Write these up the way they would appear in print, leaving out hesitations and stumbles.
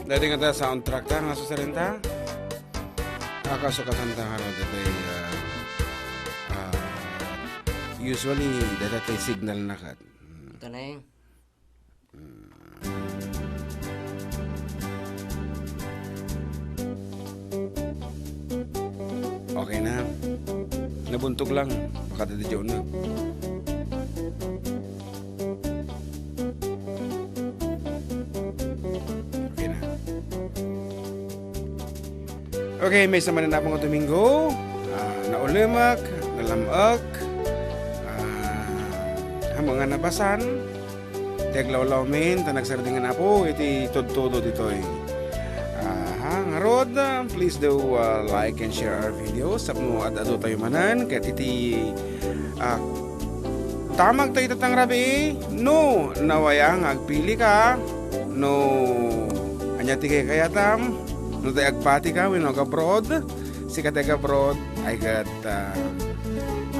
Dati nga ta soundtrack ta nga susarin ta. Kakasukatan ta haro dati usually dati signal na kat. Ito na yung. Okay na. Nabuntog lang. Baka dati dyan na. Okay na. Okay, may sama na po nga Domingo. Naulimak, nalamag, hamang nga nabasan. Tiaglaw-law min, tanagsardingan na po. Iti todo dito eh. Ngarod, please do like and share our videos. Sapno at tayo manan. Kahit iti tamag tayo tatang rabi. No, nawayang agpili ka. No, anya tigay kayatam. No tayo agpati ka, wino abroad. Si katag abroad, ay kat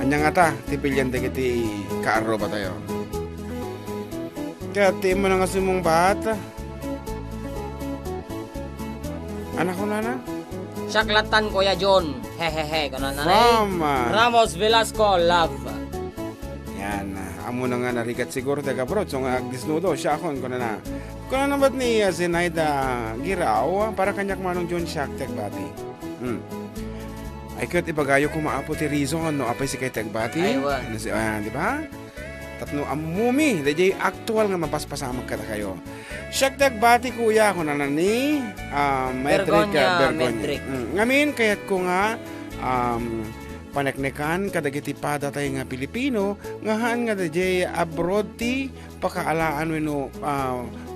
anya nga ta, tipilyan tayo iti kaaro ba tayo. Kaya ti mo na nga sumong bata. Anak ko na na? Saklatan Kuya John. Hehehe. Kanan na From Ramos Velasco, love. yan, amo na nga narigat siguro taga bro. So nga agdisnudo siya akon ko na na. Kung na naman ni Zenaida Giraw para kanyak manong John Shack Tegbati. Ay kat ibagayo ko maapo ti reason no apay si kay Tegbati. Aywa. Di ba? Tapno amumi, dajay actual nga mapaspasamag ka kayo. Siyak dagbati kuya ko na ni Bergonya. Ngamin kayat ko nga paneknekan kadagiti pada tayo nga Pilipino ngahan nga dajay abroad ti pakaalaan weno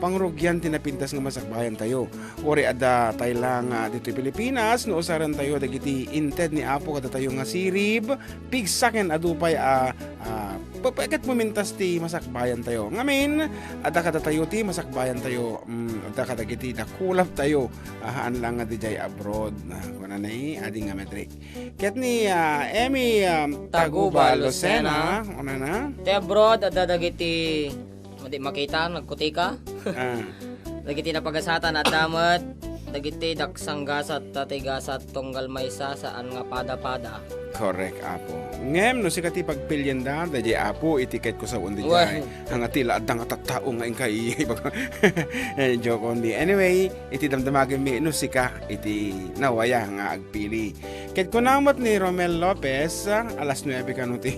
pangrugyan tinapintas nga masakbayan tayo. Ori ada tayo lang dito Pilipinas no usaran tayo dagiti inted ni Apo kada tayo nga sirib pigsaken adupay papagat mumintas ti masakbayan tayo. Ngamin, ada kada tayo ti masakbayan tayo. Ada kada giti nakulap tayo. Ahaan lang nga dijay abroad. Kuna na adi nga metrik. Ket ni Emmy Taguba Lucena. Una na. Te abroad, ada dagiti makita, nagkutika. Dagiti napagasatan at damat. Dagiti daksanggasat tatigasat tunggal maysa saan nga pada-pada. Correct, Apo. Ngem, no si kati pagpilyan da, dajay Apo, itiket ko sa undi jay. Hanga tila at nga tattao nga ingkay. Joke only. Anyway, iti damdamagin mi, no si ka, iti nawaya nga agpili. Ket ko namat ni Romel Lopez, alas 9 ka nuti.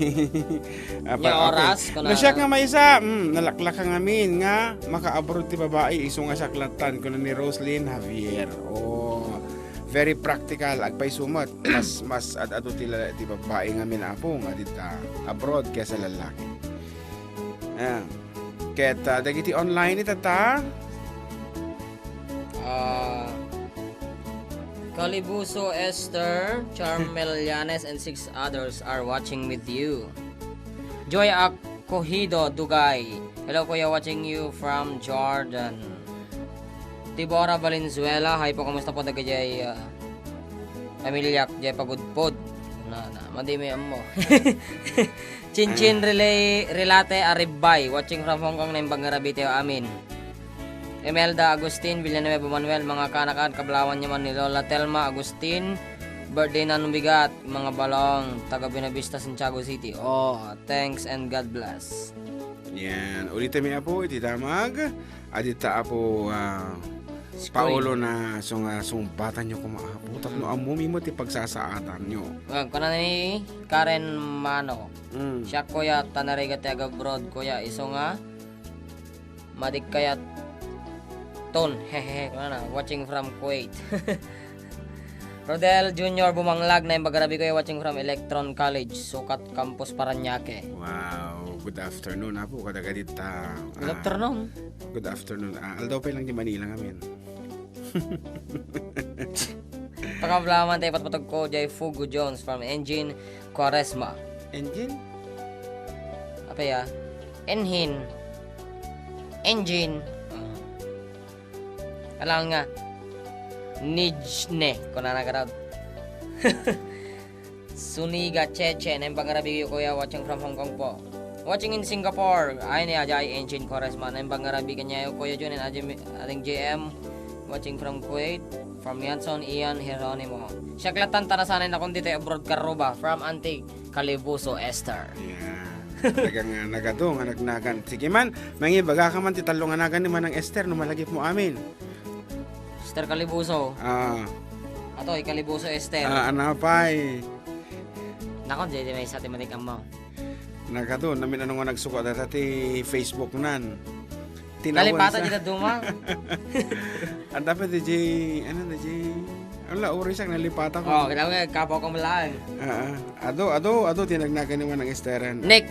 Oras. No siya nga may isa, nalaklak nga amin nga, maka-abroad ti babae, iso nga saklatan ko na ni Roslyn Javier. Very practical agpay sumat mas adado ti babae nga minapo nga dita abroad kaysa lalaki. Ket dagiti online itata Calibuso Esther, Charmel Llanes and 6 others are watching with you. Joy Acohido Dugay. Hello kuya, watching you from Jordan. Tibora Valenzuela, hi po, kamusta po dagajay pamilyak jay pagudpod na madimi mo. Chinchin relate Aribay, watching from Hong Kong na Bangarabite amin. Emelda Agustin Villanueva Manuel, mga kanakan kablawan niya man ni Lola Telma Agustin, birthday na nubigat, mga balong taga Buenavista, Santiago City. Thanks and God bless. Yan, ulitin mi po iti damag adita po Paolo na sung bata nyo kumaapo tapno amumi mo ti pagsasaatan nyo. Kuna ni Karen Mano. Siya kuya tanariga ti abroad kuya iso nga madik kayat ton hehe kuna watching from Kuwait. Rodel Junior Bumanglag na Bagarabi kuya watching from Electron College, Sukat Campus Paranaque. Wow, good afternoon apo kadagadita. Good afternoon. Good afternoon. Aldaw pa lang di Manila ngamin. Pakablaman tayo patpatag ko Jay Fugu Jones from Engine Quaresma. Engine? Apa ya? Engine. Alang nga. Nijne. Kung nanagarad. Suniga Cheche. Nang Bangarabi kuya watching from Hong Kong po. Watching in Singapore. Ay ni Ajay Engine Quaresma. Nang Bangarabi kanya kuya Jun and ating JM. watching from Kuwait. From Yanson Ian Heronimo. Siya klatan tanasanay na kung dito abroad karuba. From Antique Calibuso Esther. Yeah. Tagang nagado nga nagnagan. Sige man, mangi baga ka man titalo nga nagan ni manang Esther no malagip mo amin. Esther Calibuso. Ato Calibuso Esther. Anapay. Nako, di may sa tematik mo. Nagado namin ano nga nagsuko dati Facebook nan. Nalipatan dito duma. Ang dapat DJ, ano DJ? Wala, uri siya nalipatan ko. Oh, kailangan nga kapo ko malaan. Ado, tinagnagan naman ng Esteran. Nick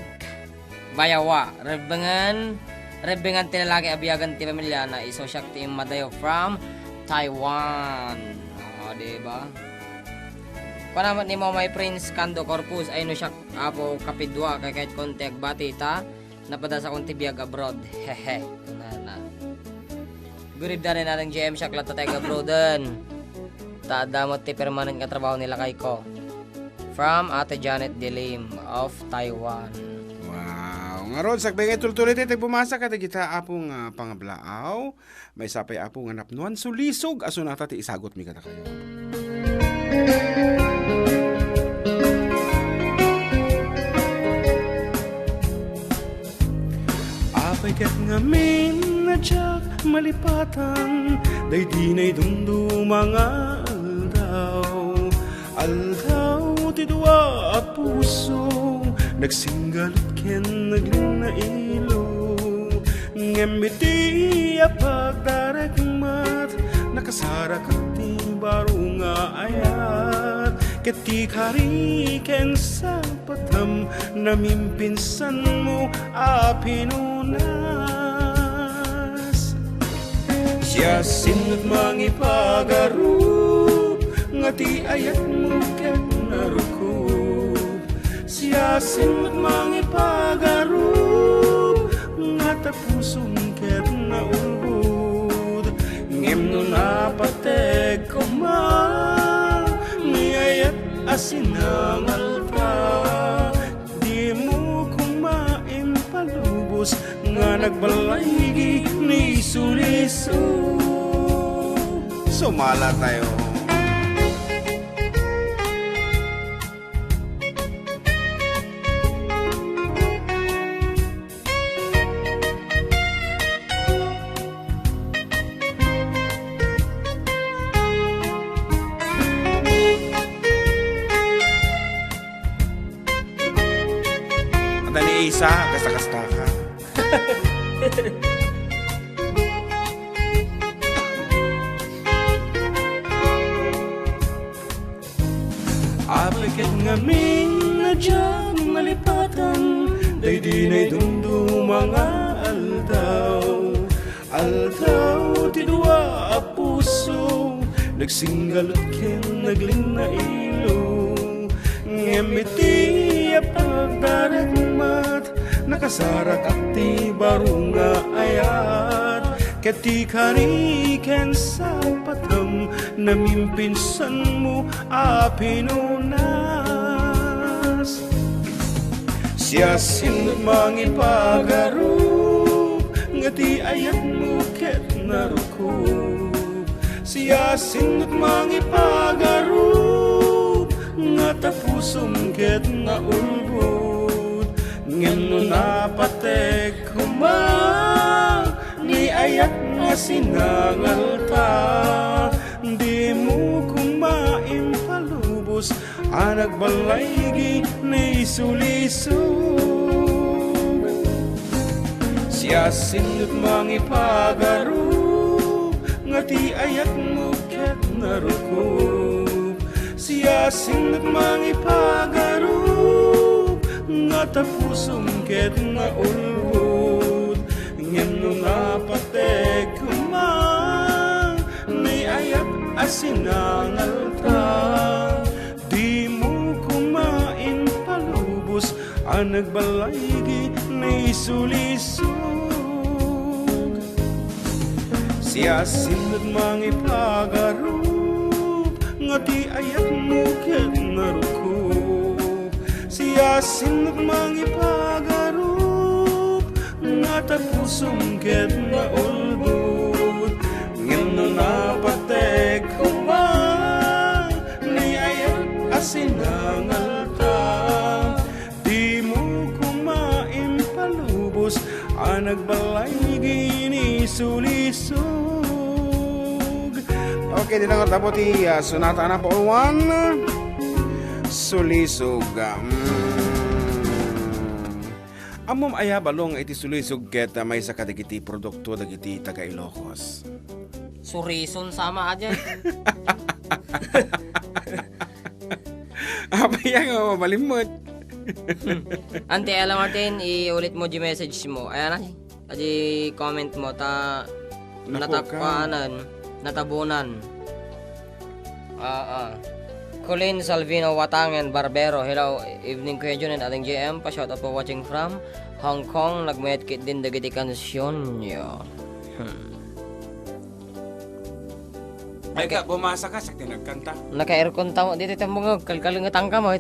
Bayawa, Rebengan tinalaki abiyagan ti pamilya na iso siya ti Madayo from Taiwan. Diba? Panaman ni mo may Prince Kando Corpus ay no siya apo kapidwa kay kahit konti agbati ta napada sa konti biyag abroad. Hehe. Na. Good evening na ng GM siya klata tayo abroadan. Taadamot ti permanent nga trabaho nila kay ko. From Ate Janet Dilim of Taiwan. Wow. Nga ron, sagbay nga tultulit ito bumasa ka kita apong pangablaaw. May sapay apong napnuan sulisog. Aso nata ti isagot mi kata kayo. Apay kat ngamin na tiyak malipatan. Day di na'y dundo mga aldaw ti dua a puso nagsinggalot ken naglin na ilo ngembiti a pagdarekmat nakasarak ti baro nga ayat ket ti kari ken sa patam namimpinsan mo a pinunas siya sinut mangipagaru ngati ayat mo ket narukub siya sinut mangipagarub ngata pusong ket naulbud ngem no napateg kuma ni ayat asinangal ta di mo kumain palubos nga nagbalaygi ni suliso sumala tayo. Isa, kasta-kasta ka. Apikit ngamin na dyan malipatan day di na'y dundo mga aldaw ti dua a puso nagsinggalot ken naglin na ilo ngemiti a pagdarekmat nakasarak at ti baro nga ayat ket ti kari ken sa patam namimpinsan mo a pinunas siya sinut mangipagaru ngati ayat mo ket narukub siya sinut mangipagaru ngata pusong ket naulbud ngem no napatek kuma ni ayat nga sinangal ta di mo kumain palubos anagbalaygi ni sulisog siya sinut mangipagaru ngati ayat mo ket narukub siya sinut mangipagaru ngata pusong ket naulbud ngem no napatek kumang ni ayat asinangal ta di mo kumain palubos anagbalaygi ni sulisog siya sinut mangipagaru ngati ayat mo ket narukub siya sinut mangipagaru ngata pusong ket naulbud ngem no sinangal ka. Di mo kumain palubos, nagbalay ginisulisog. Okay, din ako tapos sunata na po 1. Sulisog. Amom aya balong iti sulisog ket may sa kadagiti produkto dagiti taga Ilocos. Surison sama aja. Apaya nga malimot. Ante Ella Martin, iulit mo di message mo. Ayan na. Di comment mo ta natakpanan, natabunan. Colin Salvino Watangen Barbero. Hello, evening Kuya Jun and ating JM. Pa-shout out po watching from Hong Kong. Nagmayat kit din dagiti kansyon nyo. Ay ka, bumasa ka sa tinagkanta. Naka-aircon tamo dito itong kalkalungatang ka mo.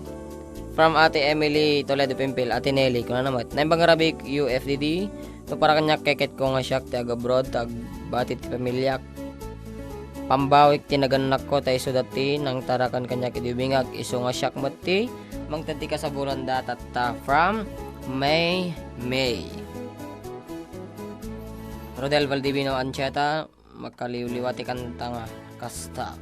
From Ate Emily Toledo Pimpil, Ate Nelly, kung ano naman. Naimbang UFDD. So para kanya keket ko nga siyak, tag abroad, tag batit pamilyak. Pambawik tinaganak ko tayo sudati nang tarakan kanya kidibingag iso nga siyak mati mangtati ka sa bulan datat from May. Rodel Valdivino Ancheta makaliwliwati kanta nga kasta.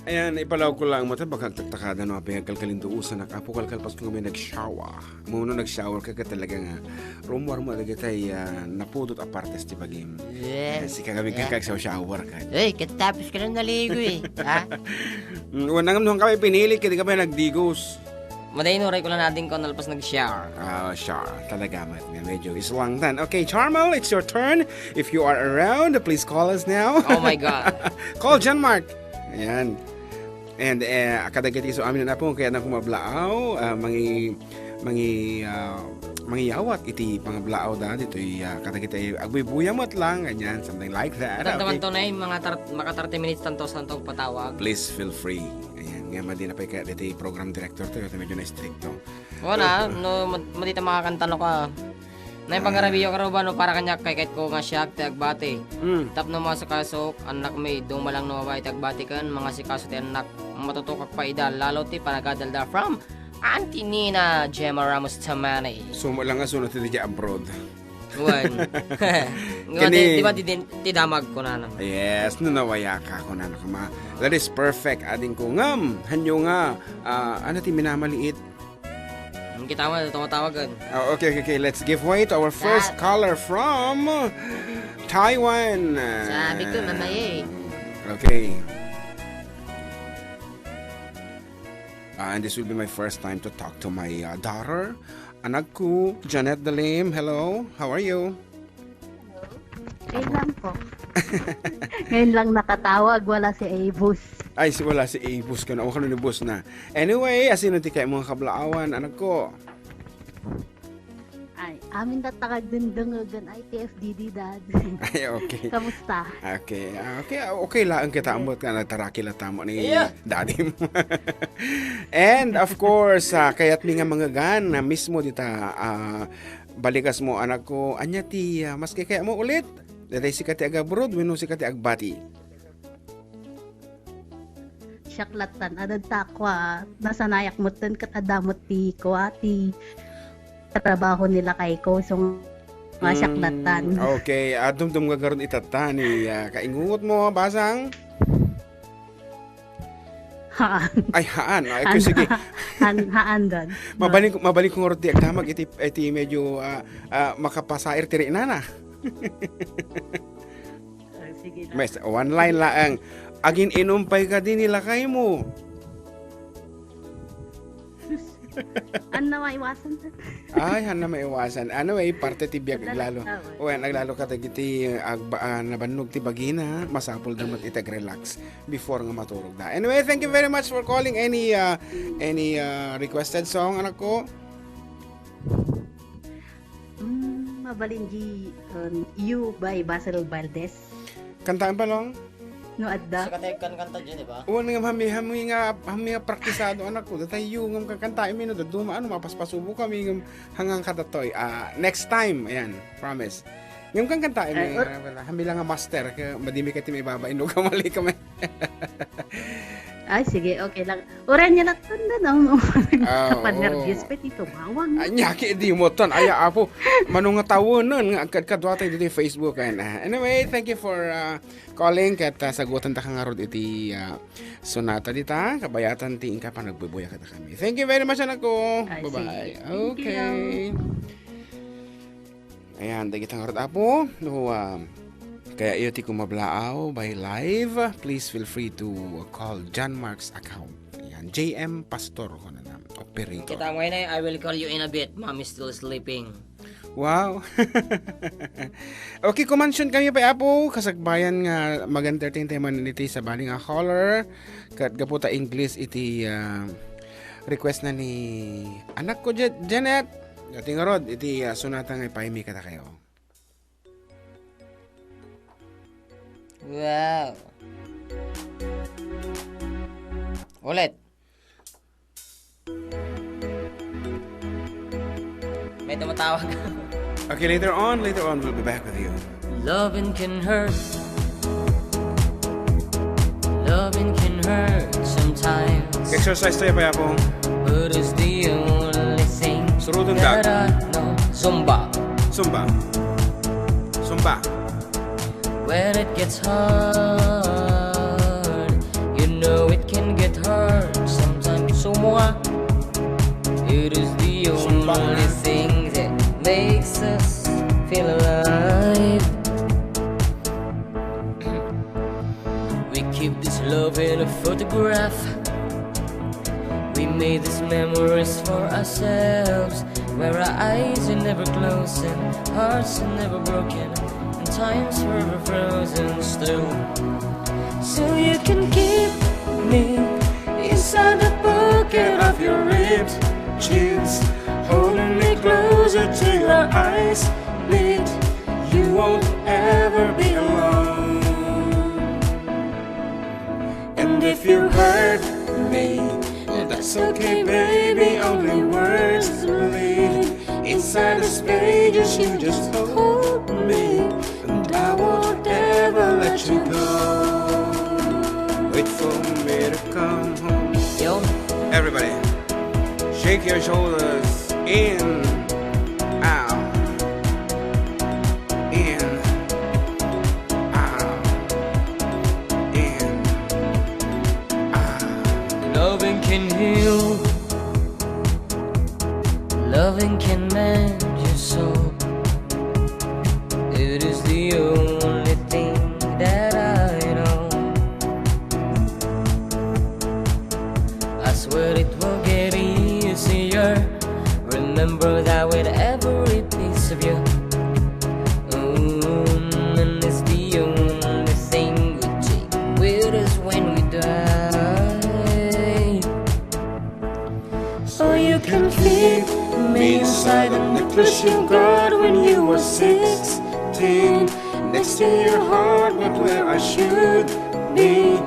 Ayan, ipalaw ko lang mata baka taktakada no apay kalkalinduusan nak apo kalkalpas ko may nag-shower. Muno nag-shower ka talaga nga rumor mo lagi tay napudot apartes ti bagim. Si kagabi kag sa shower ka. Katapos ka na naligo ha? Wanang nung kami pinili kaya kami nagdigos. Maday no ray ko lang natin ko nalpas nag-shower. Shower. Talaga mat. Medyo islang tan. Okay, Charmel, it's your turn. If you are around, please call us now. Oh my God. Call John Mark. Ayan. And kadagiti so amin na po kaya na kumablaaw mangiyawat iti pangablaaw da dito kadagiti agbuyamot lang ganyan something like that. Tantaman to na maka 30 minutes tanto santong patawag. Please feel free. Ayan, nga madi na pa kaya dito program director to medyo na stricto. Wala no madita makakanta no ka. Nay pangarabiyo ka ba no para kanya kay ko nga siya tagbati. Tapno mga sakasok anak may dumalang no mabay tagbati kan mga sikaso ti anak matutukak pa ida lalo ti panagadalda from Auntie Nina Gemma Ramos Tamani. Sumo lang nga sunod ti abroad. Wan. Di ba ti damag ko na naman. Yes, nawaya ka ko na nakama. That is perfect. Ading ko ngam hanyo nga ano ti minamaliit. Kita mo tumatawagan. Okay. Let's give way to our first caller from Taiwan. Sabi ko mamaya Okay. And this will be my first time to talk to my daughter. Anak ko, Janet Dalim. Hello, how are you? Ngayon lang po. Ngayon lang nakatawag, wala si Abus. Ay, wala si Abus ka na. O ni Bus na. Anyway, asin natin kayo mga kablaawan, anak ko. Ay, amin tatagag din dungagan ay TFDD dad. Ay, okay. Kamusta? Okay lang kita ambot ka nagtaraki la tamo ni daddy mo. And of course, kaya't mga gan na mismo dita balikas mo anak ko anya ti maski kaya mo ulit. Dahil si kati agabroad, wino si kati agbati. Syaklatan, adad takwa, nasanayak mo tan kat adamot ti kuati. Katrabaho nila kay ko, so nga syaklatan. Okay, adum-dum gagaron itatan ni kaingungot mo, basang? Haan. Ay, haan. Ay, sige. Haan doon. Mabalik ko ngorot ti agdamag, iti medyo makapasair tiri inana. Sige Mes, one line lang. Agin inumpay ka din nila kayo mo. Ano na maiwasan? Ay, han na maiwasan. Ano parte ti biyag naglalo. Naglalo ka tagiti nabannog ti bagina, masapol damat itag relax before nga maturog na. Anyway, thank you very much for calling. Any requested song anak ko? Mabalinji You by Basil Valdez. Kantaan pa lang? No adda. Sa katekan kanta dyan, di ba? Oo nga hami nga praktisado anak ko. Datay yung kakantain mi no duma mapaspasubo kami ng hangang katatoy. Next time, ayan, promise. Ngam kang kantain mi hami lang nga master ka madimi ka ti may babain no kamali kami. Ay, sige, okay lang. Oran niya lang tanda na. Oo. Kapanervyos pa ito. Mawag mo. Anyaki di mo ton aya apo manung nga tawonon nga kadwatay dito Facebook and anyway thank you for calling kat sagutan ta nga rod iti sonata dita kabayatan ti ingka pa nagbubuya kada kami. Thank you very much anak ko. Ay, Bye bye. sige. Thank Okay. Ayan, dagit ang rod apo. No, kaya iyo ti kumablaaw by live. Please feel free to call John Mark's account. Ayan, JM Pastor ko na operator. Kita mo yun I will call you in a bit. Mommy's still sleeping. Wow. Okay, kumansyon kami pa apo kasagbayan nga mag-entertain tayo man iti sa bali nga caller kat gaputa English iti request na ni anak ko Janet. Dating rod iti sonata nga ipahimi kata kayo. Wow. Ulit. May tumatawag. Okay, later on we'll be back with you. Loving can hurt. Loving can hurt sometimes. Exercise tayo pa apo. But it's the only thing Surutong that dag. I know. Zumba. Zumba. When it gets hard, you know it can get hard sometimes. Sumwa. It is the Zumba. only thing that makes us feel alive. We keep this love in a photograph. We made these memories for ourselves, where our eyes are never closed and hearts are never broken and time's forever frozen still. So you can keep me inside the pocket of your ripped jeans, holding me closer till our eyes meet. You won't ever be alone. And if you hurt me, that's okay, baby. Only words bleed inside these pages. You just hold me, and I won't ever let you go. Wait for me to come home. Yo, Everybody, shake your shoulders in, out, in, out, in, out. loving can heal. Loving can mend your soul. It is the only thing that I know. I swear it will get easier. Remember that with every piece of you. And it's the only thing we take with us when we die. So you can keep me inside the necklace you got when you were 16, next to your heart, but where I should be.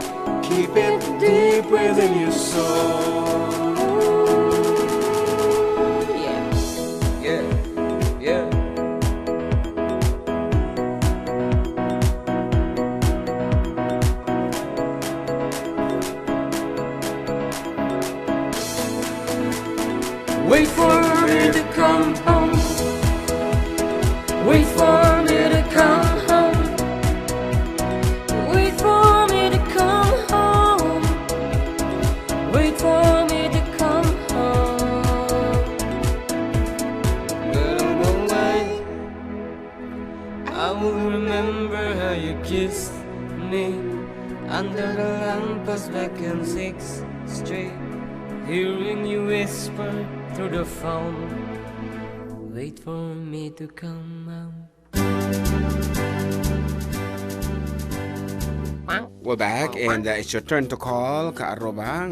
Keep it deep within your soul. Yeah, yeah, yeah. Wait for me to come home. Wait for me to come home. Wait for me to come home. Wait for me to come home. But I won't lie, I will remember how you kissed me under the lamppost back on 6th Street. Hearing you whisper through the phone, wait for me to come home. We're back and it's your turn to call kaaroba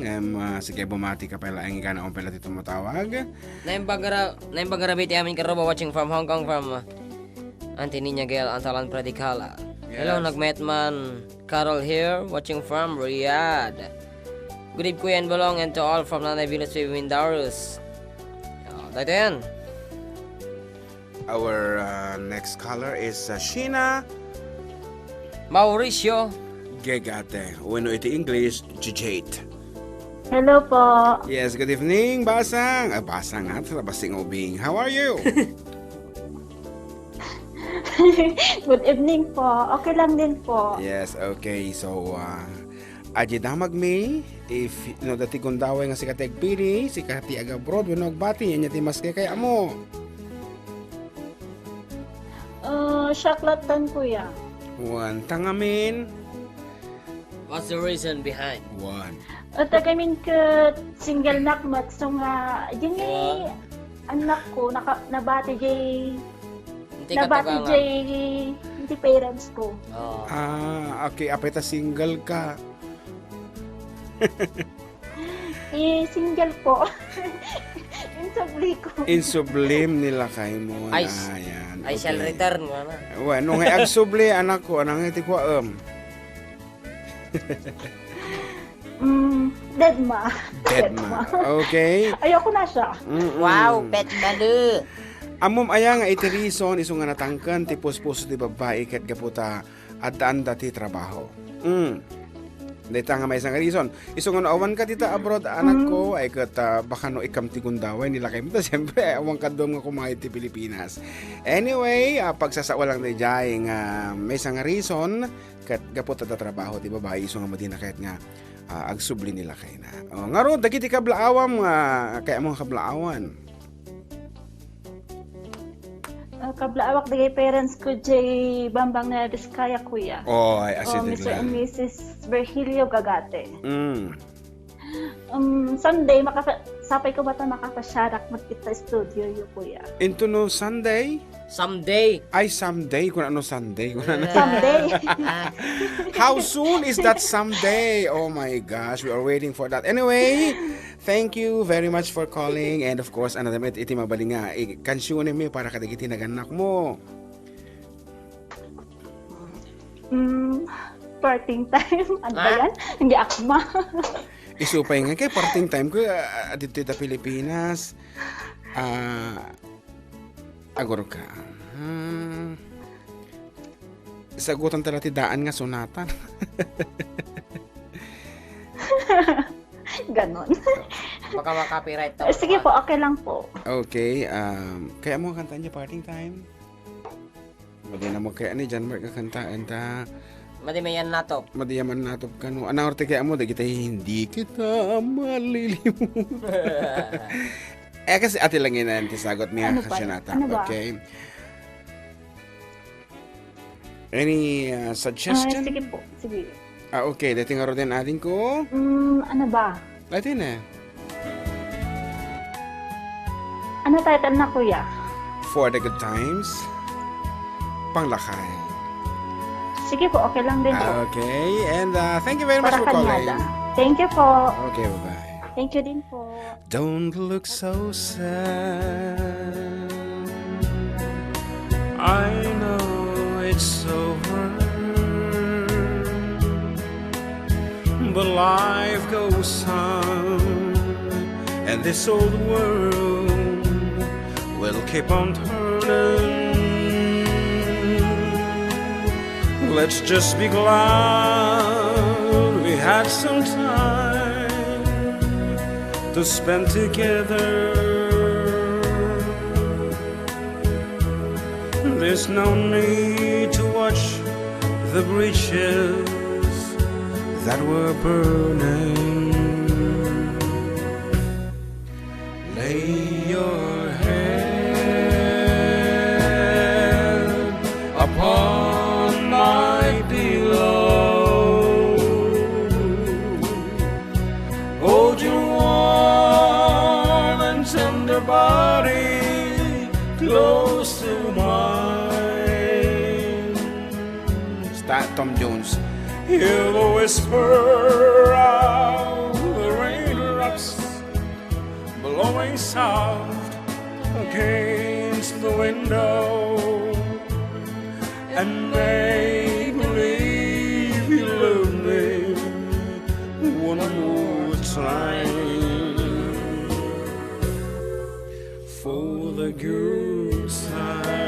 sige bumati ka pala ang igana on pala tito mo tawag. Naimbagarabi ti amin karoba watching from Hong Kong from Auntie Nina Gail Antalan Predicala. Yes. Hello, nagmet man. Carol here, watching from Riyadh. Good evening, Kuya and Balong, and to all from Nanay Village to Windarus. Dito yan. Our next caller is Sheena Mauricio. Gegate. Bueno iti English, Jijate. Hello po. Yes, good evening, Basang. Basang at Basing Ubing. How are you? Good evening po. Okay lang din po. Yes, okay. So, aji damag me, if no dati kundaway nga si Kateg Piri, si Kati Agabroad, winog bati, nya ti maske kay amo. Shaklatan kuya. One, tangamin. What's the reason behind? One. At kami ka single nakmat so nga yun Wow. anak ko nabati jay Hindi ka nabati tugang. jay hindi parents ko. Oh. Okay, apeta single ka. Single po. Insabli ko. In sublim nila kay mo. I Ayan. I shall okay. return mo na. Bueno, ngay agsubli anak ko, anang iti ko Dead ma. dead ma. Okay. Ayoko na siya. Mm-mm. Wow, pet balu. Amom aya nga iti reason iso nga natangken ti puspos ti babae ket gaputa addaan dati trabaho. Dita nga may isang reason. Iso nga awan ka tita abroad anak ko ay ket baka no ikam ti gundaway nila kay mo siyempre awan ka dom nga kumain ti Pilipinas. Anyway, pagsasawa lang ni Jay nga may isang reason ket gaputa ta trabaho ti babae iso nga madina ket nga agsubli nila kay na. Nga ro dagiti kablaawam nga kay among kablaawan. Kablaawak digay parents ko jay Bambang na Vizcaya kuya. Ay asidin Mr. and lang. Mrs. Virgilio Gagate. Mm. Someday, sapay ko ba ito makapasyarak magkita studio yung kuya? Into no Sunday? Someday. Ay, someday. Kung ano Sunday. Kung ano. Someday. How soon is that someday? Oh my gosh, we are waiting for that. Anyway, thank you very much for calling. And of course, ano naman, iti mabaling nga, kansyonin mo para kadagiti naganak mo. Parting time. Ano ba yan? Hindi akma. Isupay nga kay parting time ko dito sa Pilipinas. Agor ka. Sagutan tala ti daan nga sunatan. Ganon. Baka makapiright tayo. Sige po, okay lang po. Okay, kaya mo kanta niya parting time? Madi na mo kaya ni John Mark kakantaan ta. Madi may yan natop. Madiyaman natop ka no. Ano orte kaya mo, da kita hindi kita malilimutan. Kasi ati lang yun na sagot niya Ano pa? kasi nata. Ano ba? Okay. Any suggestion? Sige po, sige. Okay, dati nga ro din atin ko. Ano ba? Dati na. Ano title na kuya? For the good times. Panglakay. Sige po, okay lang din po. Okay, and thank you very much Para for calling. kanyada. Thank you po. Okay, bye-bye. Thank you din po. Don't look so sad. I know it's over, but life goes on, and this old world will keep on turning. Let's just be glad we had some time to spend together. There's no need to watch the bridges that were burning. Lay your head upon my pillow. Hold your warm and tender body close to mine. Start Tom Jones. Hear the whisper of the raindrops blowing soft against the window, and make believe you love me one more time for the good times.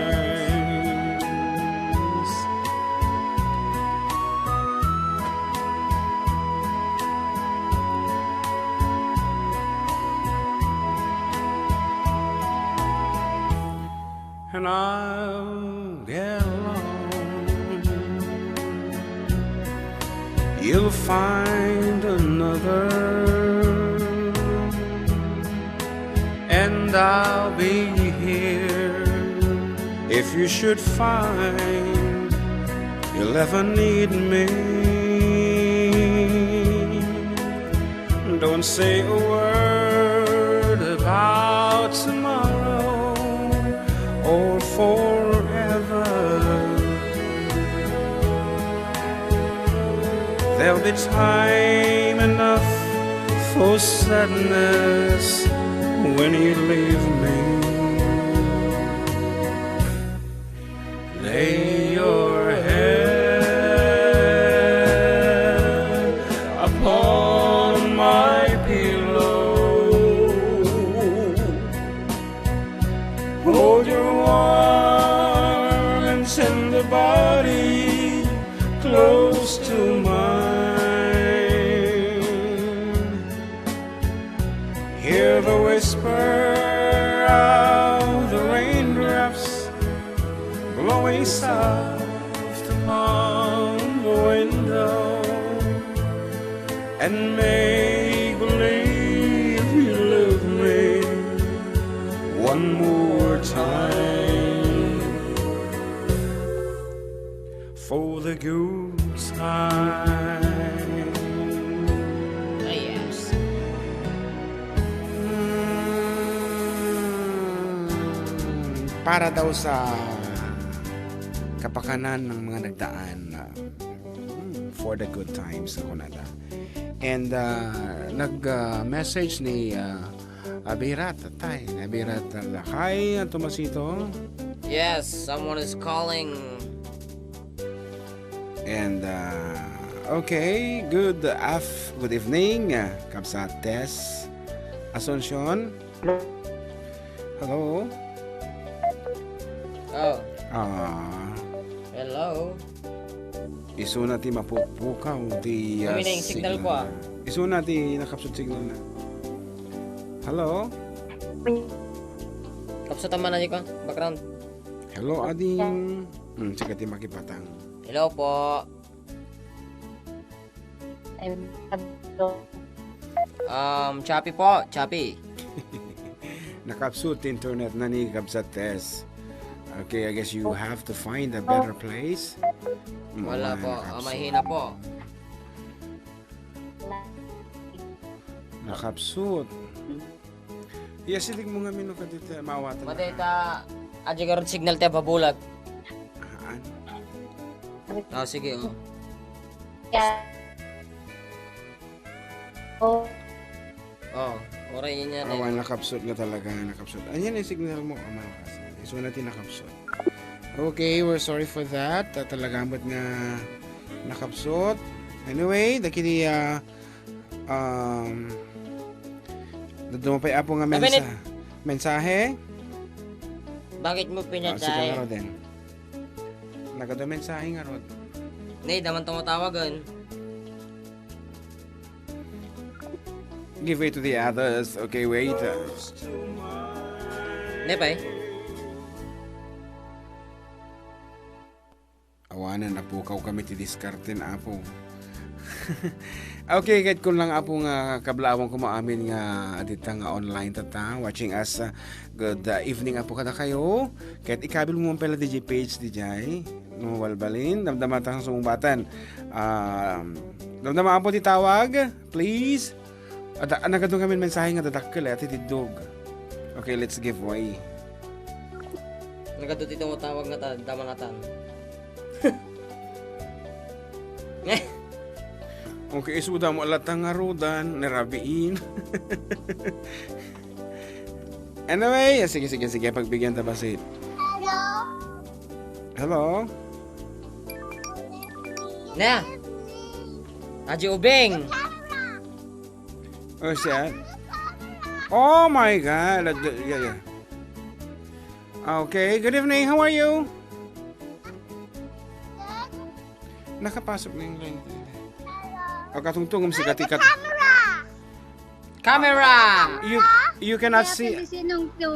and I'll get along. You'll find another, and I'll be here if you should find you'll ever need me. Don't say a word about tomorrow or forever. There'll be time enough for sadness when you leave me. Lay your head upon my pillow. Hold your warm and tender body close to mine. Hear the whisper of the raindrops blowing soft upon the window, and make believe you love me one more time for the good time. Yes. Para daw sa kapakanan ng mga nagdaan, for the good times ako nada. And nag-message ni Abirat Tatay, Abirat Lakay Tomasito. Yes, someone is calling. And okay, good evening, Kabsat Tess Asuncion. Hello. Oh, Ah, hello. iso na ti mapupukaw ti Kami na yung signal ko, ah. Iso na ti nakapsut signal na. Hello. Kapsa tama na ko, background. Hello ading. Sige ti makipatang. Hello po. Choppy po, Choppy. Nakapsut internet na ni Kabsat Tess. Okay, I guess you have to find a better place. Wala po, Nakapsut. mahina po. Nakapsut. Yes, silig mo nga mino ka dito, mawatan. Madeta, adyo karon signal te babulag. Ano? Oh, sige, oh. Oh, Oh, oray yun yan. Awan, nakapsut nga talaga, nakapsut. Ayan yung signal mo, malakas. Iso natin nakapsut. Okay, we're sorry for that. Talagang ba't nga nakapsut. Anyway, dakili, dumapay apo nga mensahe. Bakit mo Sige pinatay? nga din. Nagado mensahe nga rod. Nay, daman tumatawagan. Give way to the others. Okay, wait. Ne, pay? Awanan, napukaw kami ti diskarten apo. Okay, kahit kung lang apo nga kablawang kumaamin nga adita nga online tata, watching us. Good evening apo kada kayo. Kahit ikabil mo pala DJ page DJ, walbalin, damdamatang sumumbatan. Damdama apo ti tawag, please. Nagadong kami mensahe nga dadakkel at itidog. Okay, let's give way. Nagkatuti tumutawag na ta, damanatan. Okay, isuda mo alatang nga rodan, narabiin. Anyway, sige, pagbigyan ta basit. Hello? Na! Adyo Ubeng! Oh, siya? Oh my God. Yeah. Okay, good evening. How are you? Nakapasok na yung line. O katungtungom si Katikat. Camera! You cannot see. Sinong to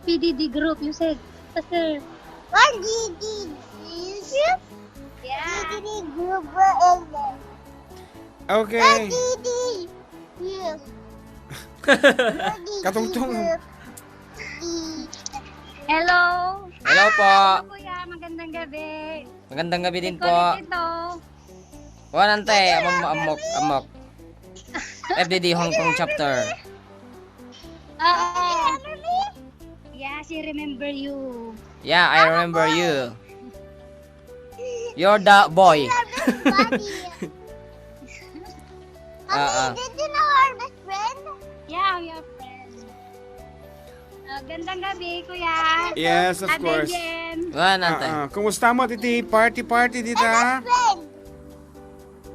PDD group, you said. Kasi, What did you yeah. Okay. you? Katungtong. Hello. Hello po. Kuya, magandang gabi. Magandang gabi din po. Kulit ito. Wanante, amok. FDD Hong Kong chapter. Yeah, she remember you. Yeah, I remember you. You're the boy. Did you know our best friend? Yeah, I'm your friend. Gandang gabi, kuya. Yes, of Ate course. Jem. Wanante. Kumusta mo, titi? Party dita? Friend.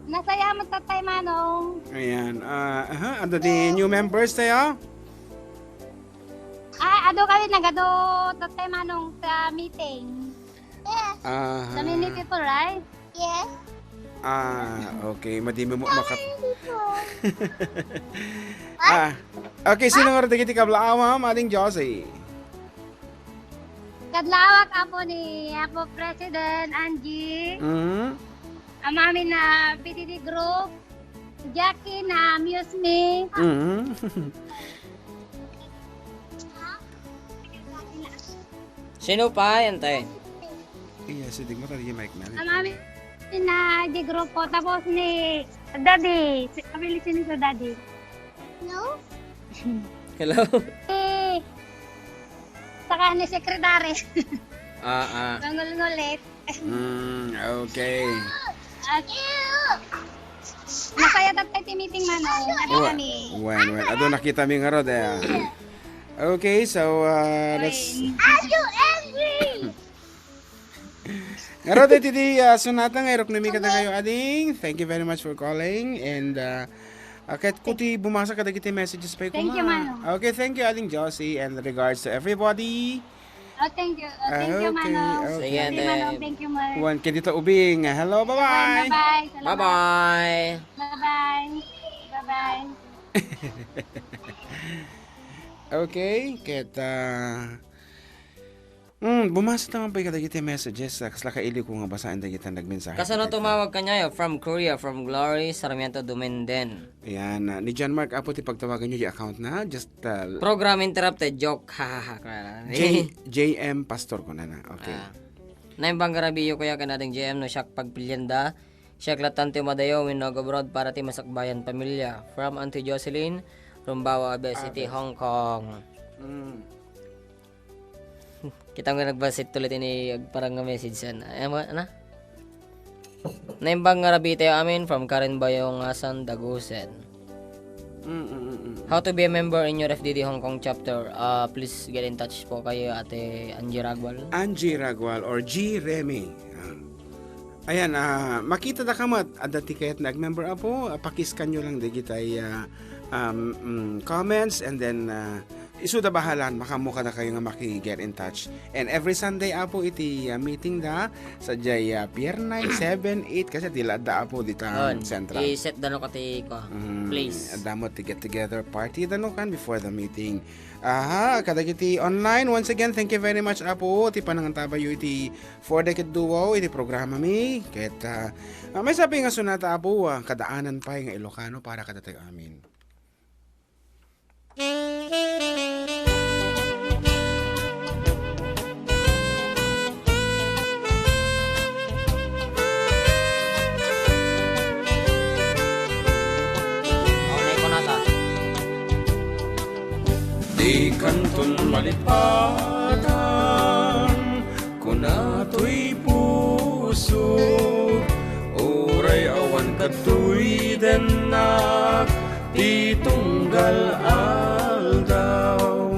Masaya mo tatay Manong. Ayan. Ano di new members tayo? Ado kami nagado tatay Manong sa meeting. Yes. Sa many people, right? Yes. Okay. Madimi mo makat... Okay, sino nga rin kiti kabla ating Josie? Kadlawak apo ni Apo President Angie. Ang amin na PTD group. Jackie na Amuse Me. Sino pa yan, tay? Yes, hindi mo tayo yung mic na. Ang amin na di grupo. Tapos ni Daddy. Kabilis ni sa Daddy. No? Hello? Saka ni Secretary. Ah. Ngulit. Okay. At masaya tatay meeting Manong. Ano kami? When. Ado nakita mi nga rod Okay, so let's... Are you angry? Nga rod, titi, sunata nga, erok nami kada kayo ading. Thank you very much for calling. And, kahit kuti bumasa kada kita messages pa Thank you, Manong. Okay, thank you, ading Josie. And regards to everybody. Thank you. Thank you, Okay, Manong. okay. Sige, Thank you, Manong. Thank you, Manong. Juan, kedito ubing. Hello, bye-bye. Bye-bye. Salamat. Bye-bye. Bye-bye. Bye-bye. Okay, kita... bumasa naman pa yung kita messages. Kasla kaili ko nga basaan na kita nagmensahe. Kasano tumawag ka niya from Korea, from Glory, Sarmiento, Dumenden. Ayan, ni John Mark Apo, tipagtawagan nyo yung account na. Just, Program interrupted, joke, hahaha. JM Pastor ko na. Okay. Naimbang garabiyo kaya kanading JM no siyak pagpilyanda. Siyak latante madayo when nag-abroad para ti masakbayan pamilya. From Auntie Jocelyn, Rumbawa, Abe City, Hong Kong. Kita nga nagbasit tulit ini parang nga message yan. Ano? Naimbang garabi tayo amin from Karen Bayong Asan, Dagusen. How to be a member in your FDD Hong Kong chapter? Please get in touch po kayo ate Angie Ragwal. Angie Ragwal or G. Remy. Ayan, makita na kamat at dati kaya't nag-member Apo, pakiskan nyo lang di kita comments and then isuda bahalan makamuka na kayo nga maki-get in touch. And every Sunday Apo iti meeting da sa Jaya Pier 9, 7, 8 kasi dila da Apo dita central. I-set dano kati ko. Please. Adamo to get together party dano kan before the meeting. Kadagiti online. Once again, thank you very much Apo. Ti panangantaba yu iti for decade duo iti programa mi. Ket may sabi nga sunata Apo, kadaanan pa nga Ilocano para kadatay amin. Di kanton malipatan kung ato'y puso uray awan kato'y denak di tunggal aldaw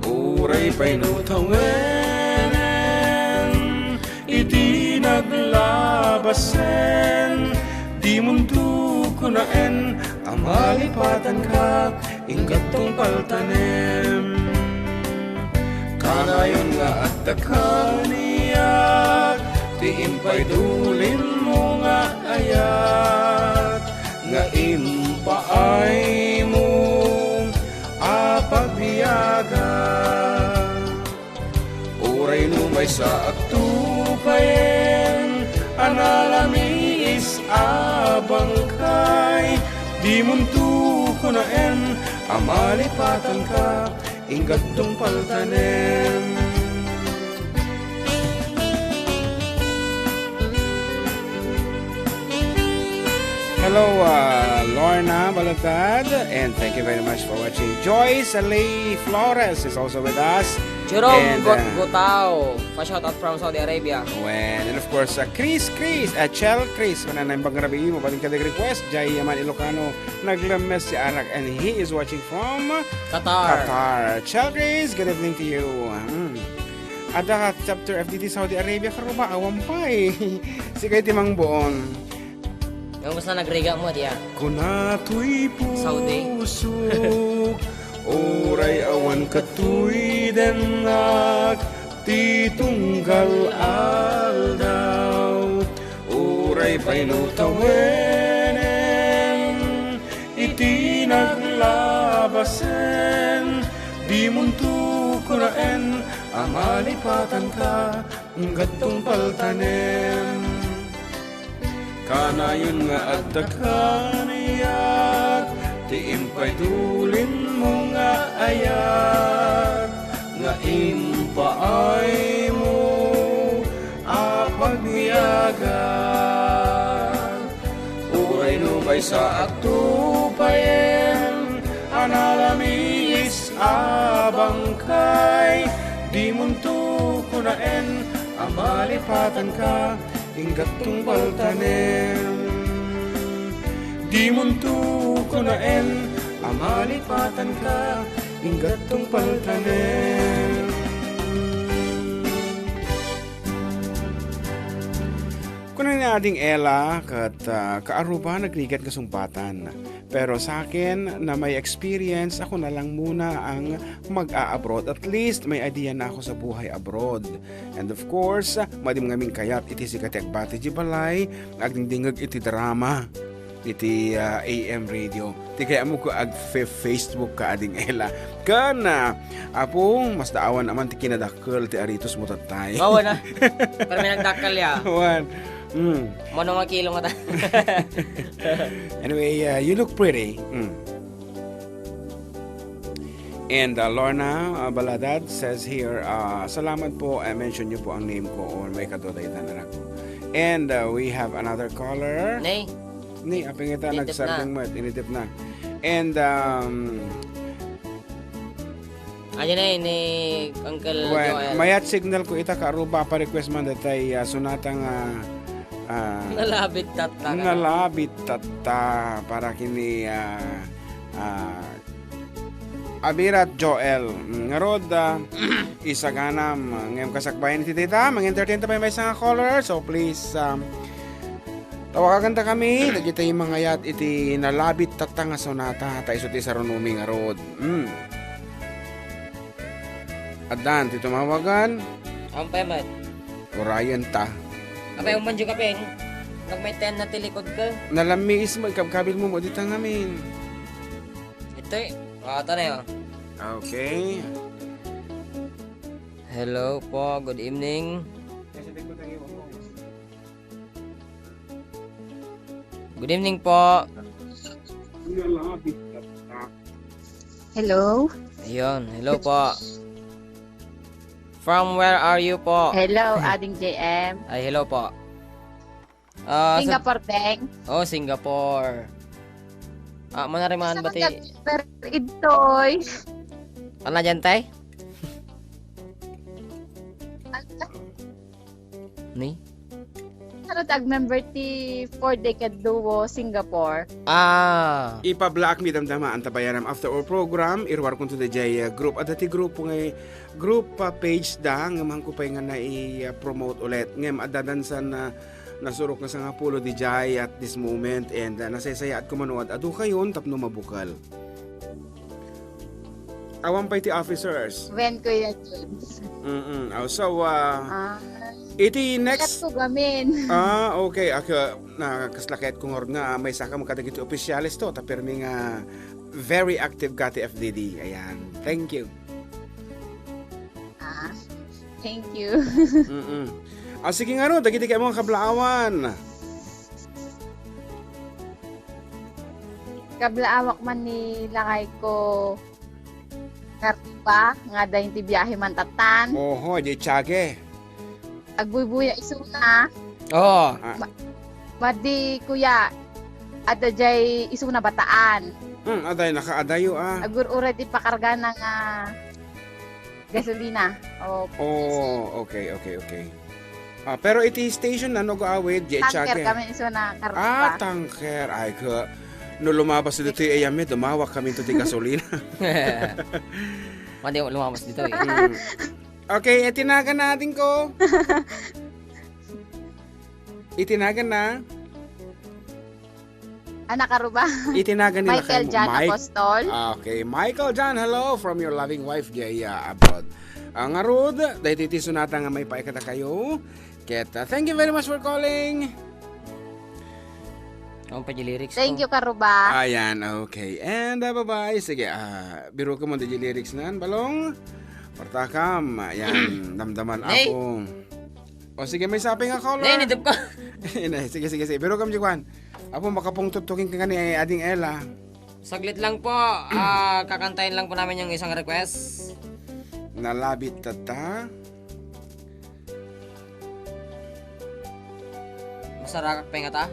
uray painutawenen iti naglabasen di mundo kunaen ang malipatan ka ingatong paltanem kanayon nga at dakaniyak tiimpay dulin mo nga ayat nga impaay mo apagbiyaga uray sa aktupayen, analami is abangkay, di muntu kunaen, amalipatan ka, ingat tong paltanem. Hello, Lorna Balatad, and thank you very much for watching. Joyce Lee Flores is also with us. Jerome And, Gotao, pa-shout out from Saudi Arabia. And of course, Chris, Chel Chris, kung nanay bang rabi mo, baling ka request, Jai Yaman Ilocano, naglames si Arak, and he is watching from Qatar. Chel Chris, good evening to you. Ada ka chapter FDT Saudi Arabia, karuba, awam pa eh. Sige, timang buon. Yung gusto nagriga mo diya. Kunato'y Saudi. pusok, oray awan kato'y denak, titunggal aldaw, oray pa'y nutawenen, iti naglabasen, di muntu kuraen, amalipatan ka, gatong paltanen. Kanayon nga agdakaniyak, tiimpay dulin mo nga ayat, nga impaay mo apagniyagan. Uray no bay sa aktupayen, analami is abangkay, di muntu kunaen, amalipatan ka, ingat tong baltanen. Di muntu kunaen, amalipatan ka, ingat tong baltanen. Kunan na ading Ella kat kaaruba nagrigat kasumpatan. Pero sa akin na may experience, ako na lang muna ang mag-a-abroad. At least may idea na ako sa buhay abroad. And of course, madim ngaming kayat iti si Katiagbati Jibalay, agdingdingag iti drama, iti AM radio. Ti kaya mo ko Facebook ka ading Ella. Kana, apong mas daawan naman ti kinadakkel ti aritos mo tatay. Bawa na. Pero may nagdakal ya. Wan. Mano nga kilo nga ta. Anyway, you look pretty. And Lorna Baladad says here, salamat po, I mentioned niyo po ang name ko or may kadodaytan na ako. And we have another caller. Nay. Ni, aping ita, Initip nagsarding mo, initip na. And, ayan na ni Uncle well, Joel. mayat signal ko ita kaaruba pa request man datay sunatang Nalabit tata. nalabit tata para kini Abirat Joel ngarod isaganam ngem kasakbayan ti tita mag-entertain ta may isang caller, so please tawagan ta kami dagiti yung mga yat iti nalabit tata nga sonata ta iso ti sarunumi ngarod. Adan ti tumawagan Ang pemat. Orion ta Kapay umanjo kapeng. Nag may 10 na tilikod ka. nalamis magkabkabil mo dito ngamin. Ito eh. Ito na yun. Okay. Hello po. Good evening. Good evening po. Hello? Ayun. Hello po. From where are you po? Hello, Ading JM. Ay, hello po. Singapore, Teng. Oh, Singapore. Manarimaan ba ti? Pero ito'y. Ano dyan, tay? Ni? Ano tag-member ti 4 Decade Duo, Singapore? Ipa-black mi damdama ang tabayaram after our program irwar kun to the jay group at dati group ngay group page da ngamang ko pa nga na i-promote ulit ngem adadansan na nasurok na sa nga pulo di jay at this moment and nasaysayaat ko manuad adu kayon tapno mabukal awan pa iti officers When ko yan, James. so iti next gamin. okay. Ako, nakaslakit kong nga may saka magkadagiti opisyalis to. Tapirmi nga very active kati FDD. Ayan. Thank you. Thank you. Sige nga ro, dagiti kayo mga kablaawan. Kablaawak man ni lakay ko karpa nga dahin ti biyahe man tatan. Oho, di tsage. Agbuybuya isuna. Oh, Madi kuya ada jay isuna bataan. Aday, nakaadayo Agur already pakarga ng gasolina. Oh, okay. Pero iti station na nag-aawid, di Tanker tsage. kami isuna karpa. Tanker. Ay, no lumabas dito yung ayami, dumawak kami ito ti gasolina. Hindi mo lumabas dito eh. Okay, itinagan natin ko. Itinagan na. Anak karuba. Itinagan nila Michael Jan Apostol. Okay, Michael Jan, hello from your loving wife, Jaya Abroad. Ang arod, dahil iti sunata nga may paikata kayo. Keta, thank you very much for calling. Ang pa lyrics ko. Thank you karuba. Ayan, okay. And bye-bye. Sige, biro ko mo di lyrics nan, balong. Partakam, ayan, damdaman Hey. ako. O sige, may sabi nga caller. Nay, nidip ko. Sige. Biro kam jikwan. Apo makapong tutukin ka nga ni Ading Ella. Saglit lang po. Kakantayin lang po namin yung isang request. Nalabit tata. Masarakak pa yung ata.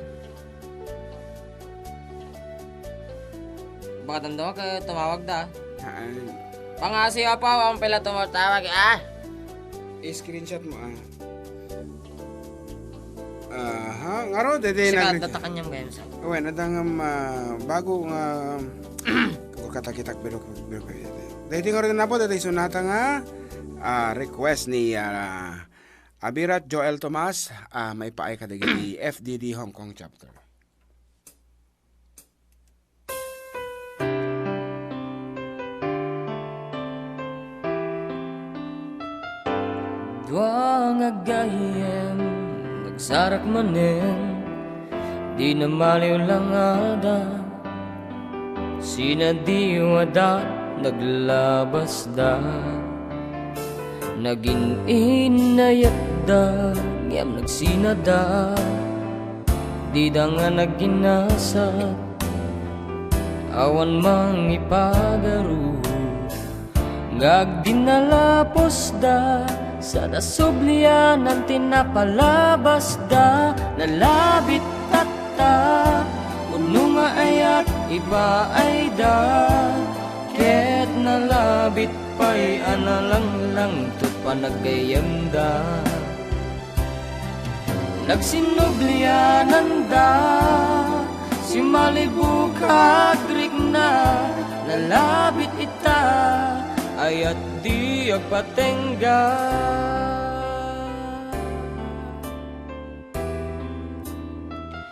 Baka tanda ka, tumawag da. Pangasi pa, ang pala tumatawag. I-screenshot mo ngaro dede Sika, datakan niyang ganyan sa. Uwe, nadangam bago nga katakitak biro. Dede nga rin na po, dede sunata nga request ni Abirat Joel Tomas, may paay kadagi ni FDD Hong Kong chapter. Dua nga gayem, nagsarak manen, di na maliw lang ada. Sinadiwada, naglabas da. Naging inayat da, ngayam nagsinada. Di da nga nagginasat, awan mang ipagaro. Ngagdinalapos da, sa nasublianan tinapalabas da. Nalabit tata, uno nga ayat iba ay da. Ket nalabit pa'y analang lang to panagayam da. Nagsinublianan da, si Malibu kagrik na. Nalabit ita, ayat di agpatengga.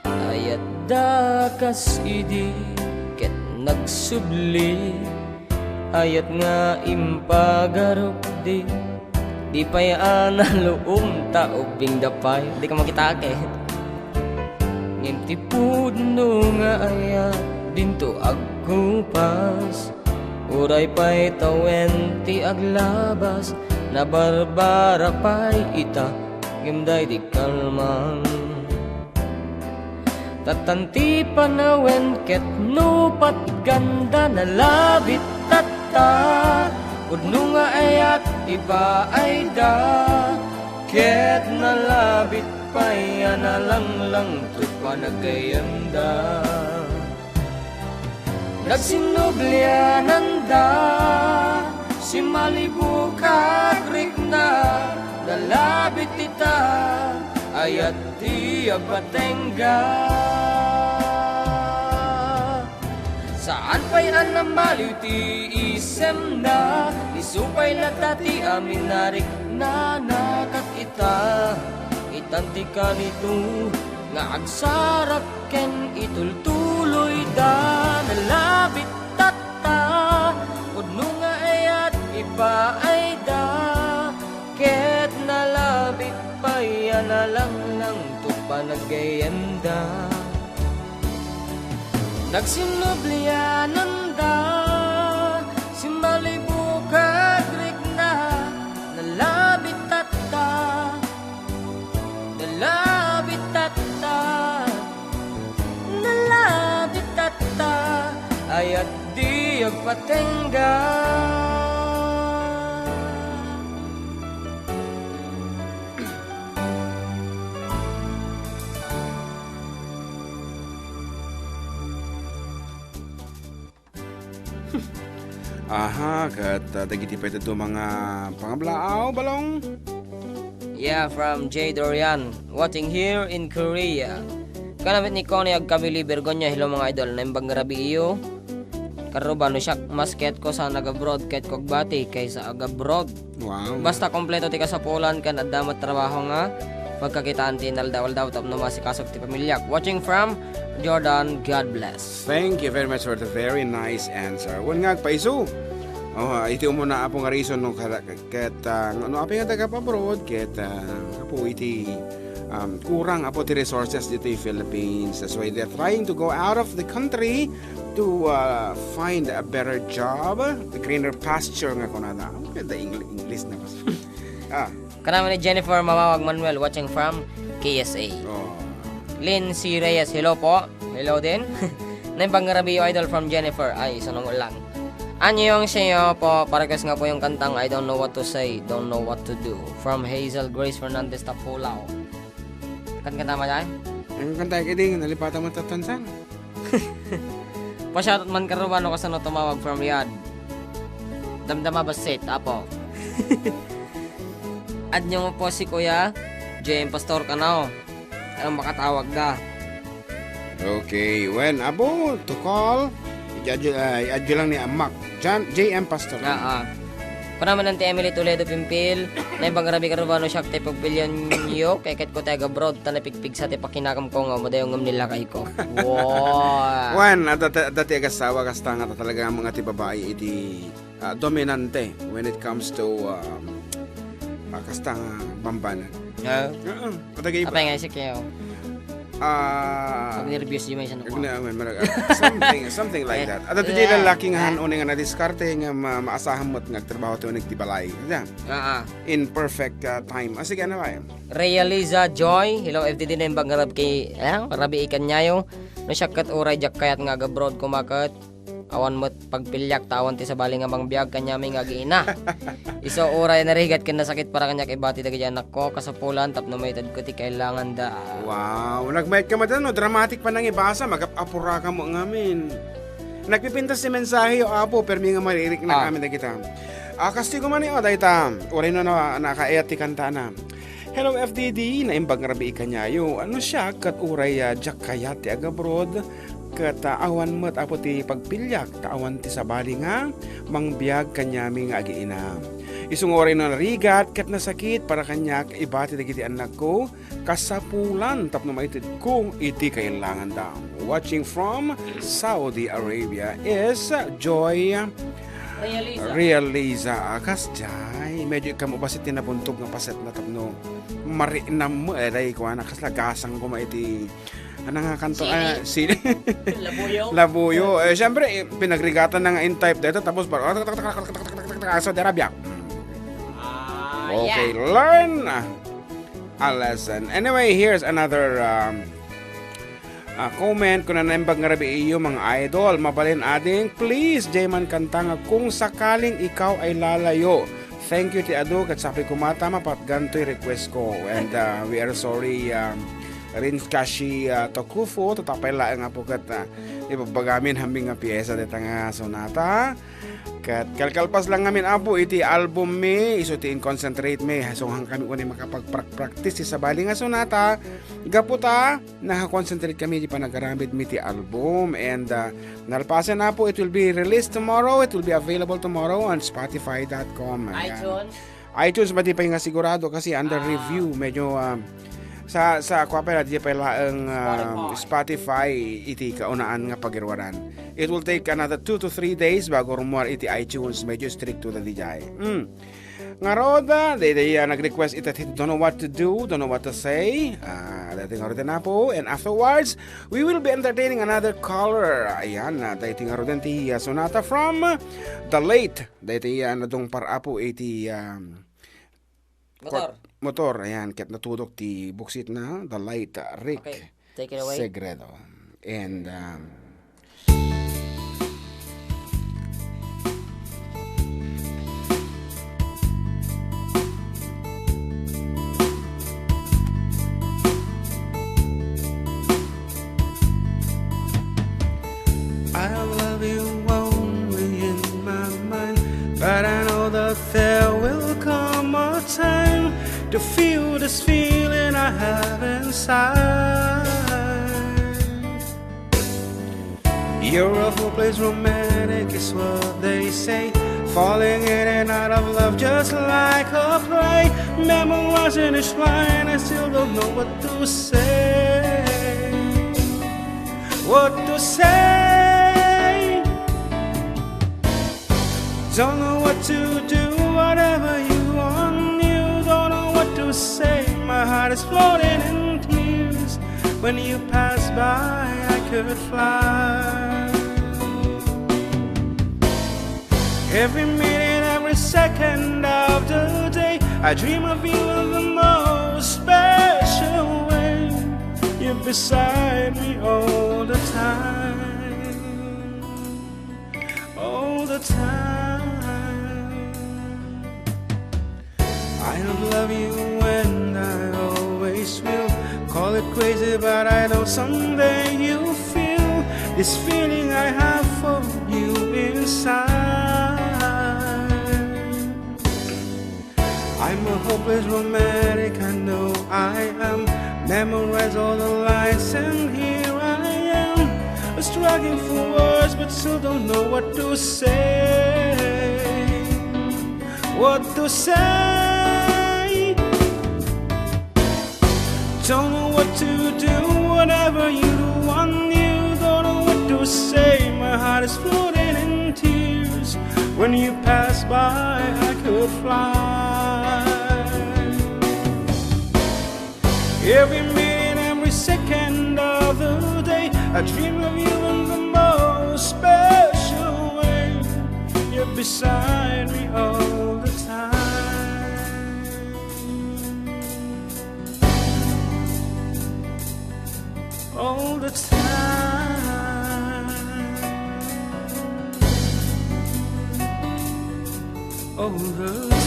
Ayat da kas idi, ket nagsubli. Ayat nga impagarok di, di payaan na luong taubing dapay. Di ka makita ke. Ngimti puno nga ayat, dinto agkupas. Uray pa'y tawen ti aglabas, na barbara pa'y ita, gimday di kalman. Tatanti panawen ket nupat ganda, nalabit tata. Udno nga ayat iba ay da, ket nalabit pa'y analang lang to panagayam da. Nagsinublianan da, si Malibu kagrik na. Nalabit ita, ayat di agpatengga. Saan pa'y anamaliw ti isem na, isupay latati amin narik na nakat ita. Itanti ka nito, nga agsarak ken itultuloy da. Nalabit tata, udno nga ayat iba ay da. Ket nalabit pa'y analang lang to panagayam da. Nagsinublianan da, si Malibu kagrik na. Nalabit at Kaya't di agpatengga. Aha, kat dagiti pa ito mga pangablaaw, balong. Yeah, from J. Dorian, watching here in Korea. Kanamit ni Connie agkabili Bergonya, hello mga idol, naimbang grabe iyo. Karuba no siya masket ko sa nag-abroad kahit kog bati kaysa ag-abroad. Wow. Basta kompleto ti kasapulan kan at damat trabaho nga. Pagkakitaan ti naldawal daw tapno masikasok ti pamilya. Watching from Jordan, God bless. Thank you very much for the very nice answer. Wan nga paiso. Oh, iti mo na apong reason no ket no aping taga abroad ket apo iti kurang apo ti resources dito in Philippines. That's why they're trying to go out of the country to find a better job, the greener pasture nga kunana. The English na pas. Kanama ni Jennifer Mamawag Manuel watching from KSA. Oh. Lynn C. Reyes, hello po. Hello din. Naimbang grabe yung idol from Jennifer. Ay, sunong lang. Anyo yung siya po, paragas nga po yung kantang I don't know what to say, don't know what to do. From Hazel Grace Fernandez Tapulaw. Kanta mo dyan? Ang kanta kiding nalipatan mo tatansan. Pa-shoutout man karumano ka sa no tumawag from Riyadh. Damdama basit, apo. Ad nyo mo po si Kuya JM Pastor Kanao. Anong makatawag da? Okay, when abo to call, i-adyo lang ni Amak. JM Pastor. Panaman ng Emily Toledo Pimpil, na ibang grabe karubano siya kay pagpilyon nyo, kay kat ko tayo abroad, tanapigpig sa tipakinakam ko nga, madayong nila kay ko. Wow! One, dati agasawa kasta nga talaga ang mga tibabae iti dominante when it comes to kasta nga bambanan. Patagay Apa nga si kayo? Pag nervyos di may siya nakuha. Something like that. At iti lalaki nga hanon nga na-diskarte nga maasahan mo't nga trabaho ito nagtibalay. In perfect time. Sige, ano ba? Realiza Joy, hello FTD na yung bangarab kay rabi ikan nyayo. No siya kat uray jak kayat nga abroad kumakat. Awan mo't pagpilyak tawan ti sa bali nga bang biyag kanyami nga giina. Iso oray narigat ken nasakit para kanya kay bati dagiti anak ko kasapulan tapno mayted ko ti kailangan da. Wow, nagmayat ka madan no, dramatic pa nang ibasa, magapapura ka mo ngamin. Nagpipintas si mensahe o apo permi nga maririk na kami na kita. Kastigo man niyo dayta. Oray no na nakaayat ti kanta na. Hello FDD, na imbang rabi ikanyayo. Ano siya kat uray jak kayat ti agabroad. Kat awan mo't apo ti pagpilyak taawan ti sabali nga mangbiyag kanyami nga agiina. Isung oray na narigat kat nasakit para kanyak ibati dagiti anak ko kasapulan tapno maitid kung iti kailangan daw. Watching from Saudi Arabia is Joy Realiza. Kasjay medyo kamo basit tinabuntog nga paset na tapno marinam mo day ko anak kaslagasang ko maiti. Ano nga kanto? Sili. Labuyo. Siyempre, pinagrigatan na nga in type dito. Tapos, Saudi Arabia. Okay, learn a lesson. Anyway, here's another comment. Kung nanaimbag nga rabi iyo, mga idol, mabalin ading, please, Jayman kanta nga, kung sakaling ikaw ay lalayo. Thank you, ti Ado, kat sabi ko matama, pat ganto'y request ko. And we are sorry, rin kashi Tokufu tatapay laeng nga po kat ibabagamin hambing nga piyesa dito nga sonata kat kalkalpas lang ngamin apo iti album me iso ti concentrate me hasong kami kung makapag-practice sa bali nga sonata gaputa naka-concentrate kami di panagaramid mi ti album and nalpasan na po it will be released tomorrow, it will be available tomorrow on Spotify.com. iTunes ba di pa nga sigurado kasi under review medyo sa kwapay na di pala ang Spotify iti kaunaan nga pagirwaran. It will take another 2 to 3 days bago rumuar iti iTunes. Medyo strict to the DJ. Nga roda, they nag-request iti don't know what to do, don't know what to say. Dating nga roda na po. And afterwards, we will be entertaining another caller. Ayan, dating nga roda ti sonata from the late. Dating nadong parapo iti motor, ayan, kat natudok ti buksit na the light Rick okay, take it away. Segredo. And I love you only in my mind, but I know that there will come a time to feel this feeling I have inside. You're a hopeless romantic is what they say, falling in and out of love just like a play. Memorizing each line, I still don't know what to say. What to say? Don't know what to do, whatever you want. You don't know what to say. My heart is floating in tears. When you pass by, I could fly. Every minute, every second of the day, I dream of you in the most special way. You're beside me all the time, all the time. I don't love you and I always will. Call it crazy, but I know someday you'll feel this feeling I have for you inside. I'm a hopeless romantic, I know I am. Memorize all the lines and here I am, struggling for words but still don't know what to say. What to say? Don't know what to do, whatever you do on you. Don't know what to say, my heart is floating in tears. When you pass by, I could fly. Every minute, every second of the day, I dream of you in the most special way. You're beside me all the time, all the time, all the time.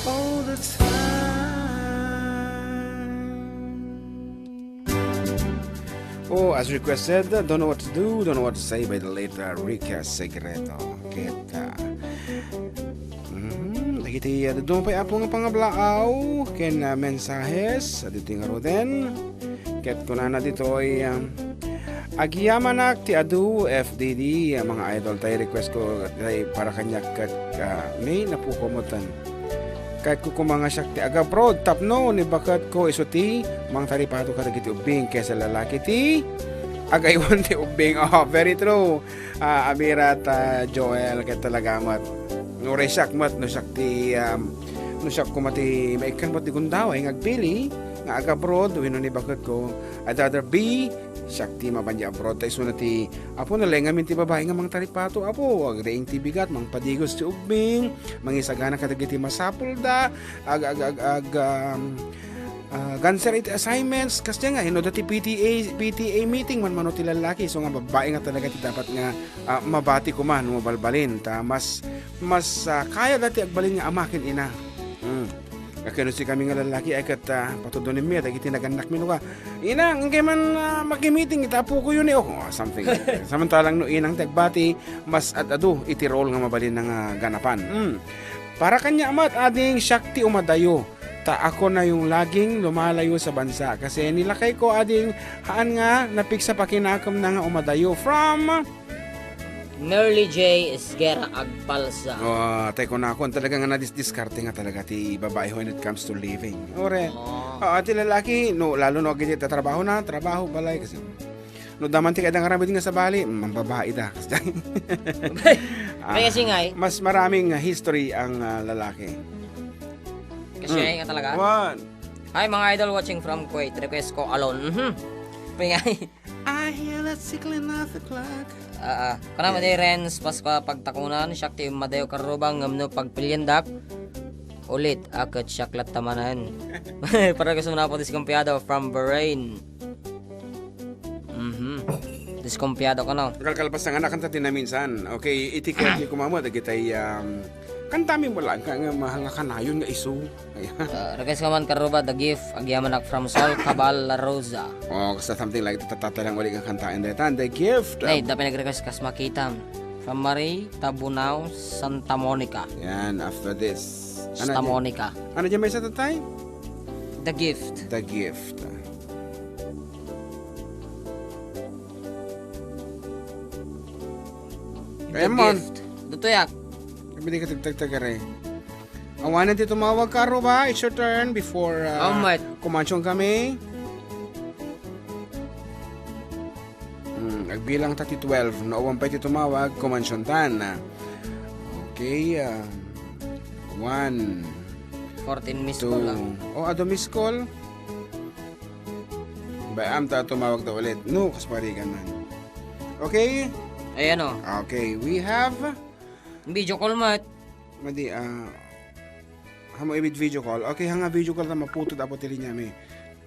All the time. Oh, as requested, Don't Know What to Do, Don't Know What to Say by the late Rica Segreto. Kita. Lagi doon pa apo nga pangablaaw ken mensahes dito nga roden. Ket kunana dito ay agyamanak ti adu FDD mga idol tay request ko tay para kanya kat may napukomotan. Kahit ko mga syakti aga prod tapno ni bakat ko isuti mang taripato ka dagiti ubing kesa lalaki ti agaywan ti ubing. Oh, very true. Abirat Joel ket talagamat. No resyak mat no syakti no syak ko mati maikan mat di gundaw ay ngagpili nga aga prod wenno ni bakat ko I'd rather be syakti mabanja abroad tay sunati apo na lengamin ti babae nga mang taripato apo agreing ti bigat mang padigos ti ubing mangisagana kadagiti masapul da ganser iti assignments kasi nga hino dati PTA meeting man mano ti lalaki so nga babae nga talaga ti dapat nga mabati ko man mabalbalin ta mas kaya dati agbalin nga amakin ina. Kakano si kami nga lalaki ay kat patudonin mi dagiti naganak mi no ka inang ngay man maki-meeting itapo ko yun oh something samantalang no inang tagbati mas adu iti role nga mabalin nga ganapan. Para kanya amat ading syakti umadayo ta ako na yung laging lumalayo sa bansa kasi nilakay ko ading haan nga napiksa pakinakam na nga umadayo from Merly J. Esguera Agpalsa. Oh, tay ko na ako talaga nga na-discarte nga talaga ti babae when it comes to living. Ore. Ti lalaki no lalo no agiti trabaho balay kasi no daman ti kadang ramid nga sa bali, mambabae da. Kasi nga mas maraming history ang lalaki. Kasi nga talaga. One. Hi mga idol watching from Kuwait. Request ko alone. Pingay. I hear that sickling of the clock. Kana maday Renz Paskwa pagtakunan syakti madayo karubang ngamno pagpilyendak ulit akat syaklat tamanan. Para gusto na po diskumpiyado from Bahrain. Diskumpiyado ka no. Kalkalpas ng anak kanta din na minsan. Okay, itiket ni kumamo dagitay kantami mo lang ka nga mahanga kanayon nga iso. Ayan. Request ka man karuba the gift agyamanak from Sol Cabal La Rosa. Oh, kasi something like tatatalang uli kang kantain daytan. The gift. Nay, dapat nag-request kas makitam. From Marie Tabunao, Santa Monica. Yan, after this. Santa Monica. Ano dyan may sa tatay? The gift. The gift. The Raymond. gift. Dutuyak. Hindi ka tagtagtagare. Awanan ti tumawag ka, Ruba. It's your turn before Oh, mate. kumansyon kami. Nagbilang tati 12. Nauwang pa iti tumawag, kumansyon tan. Okay. 1, 14 miss 2. call lang. Oh, ado miss call. Bayam ta tumawag daw ulit. No, kasparigan na. Okay? Ayan o. Okay, we have Video call mat. madi hamo ibig video call. Okay, hanga video call ta maputo dapat tili niya mi.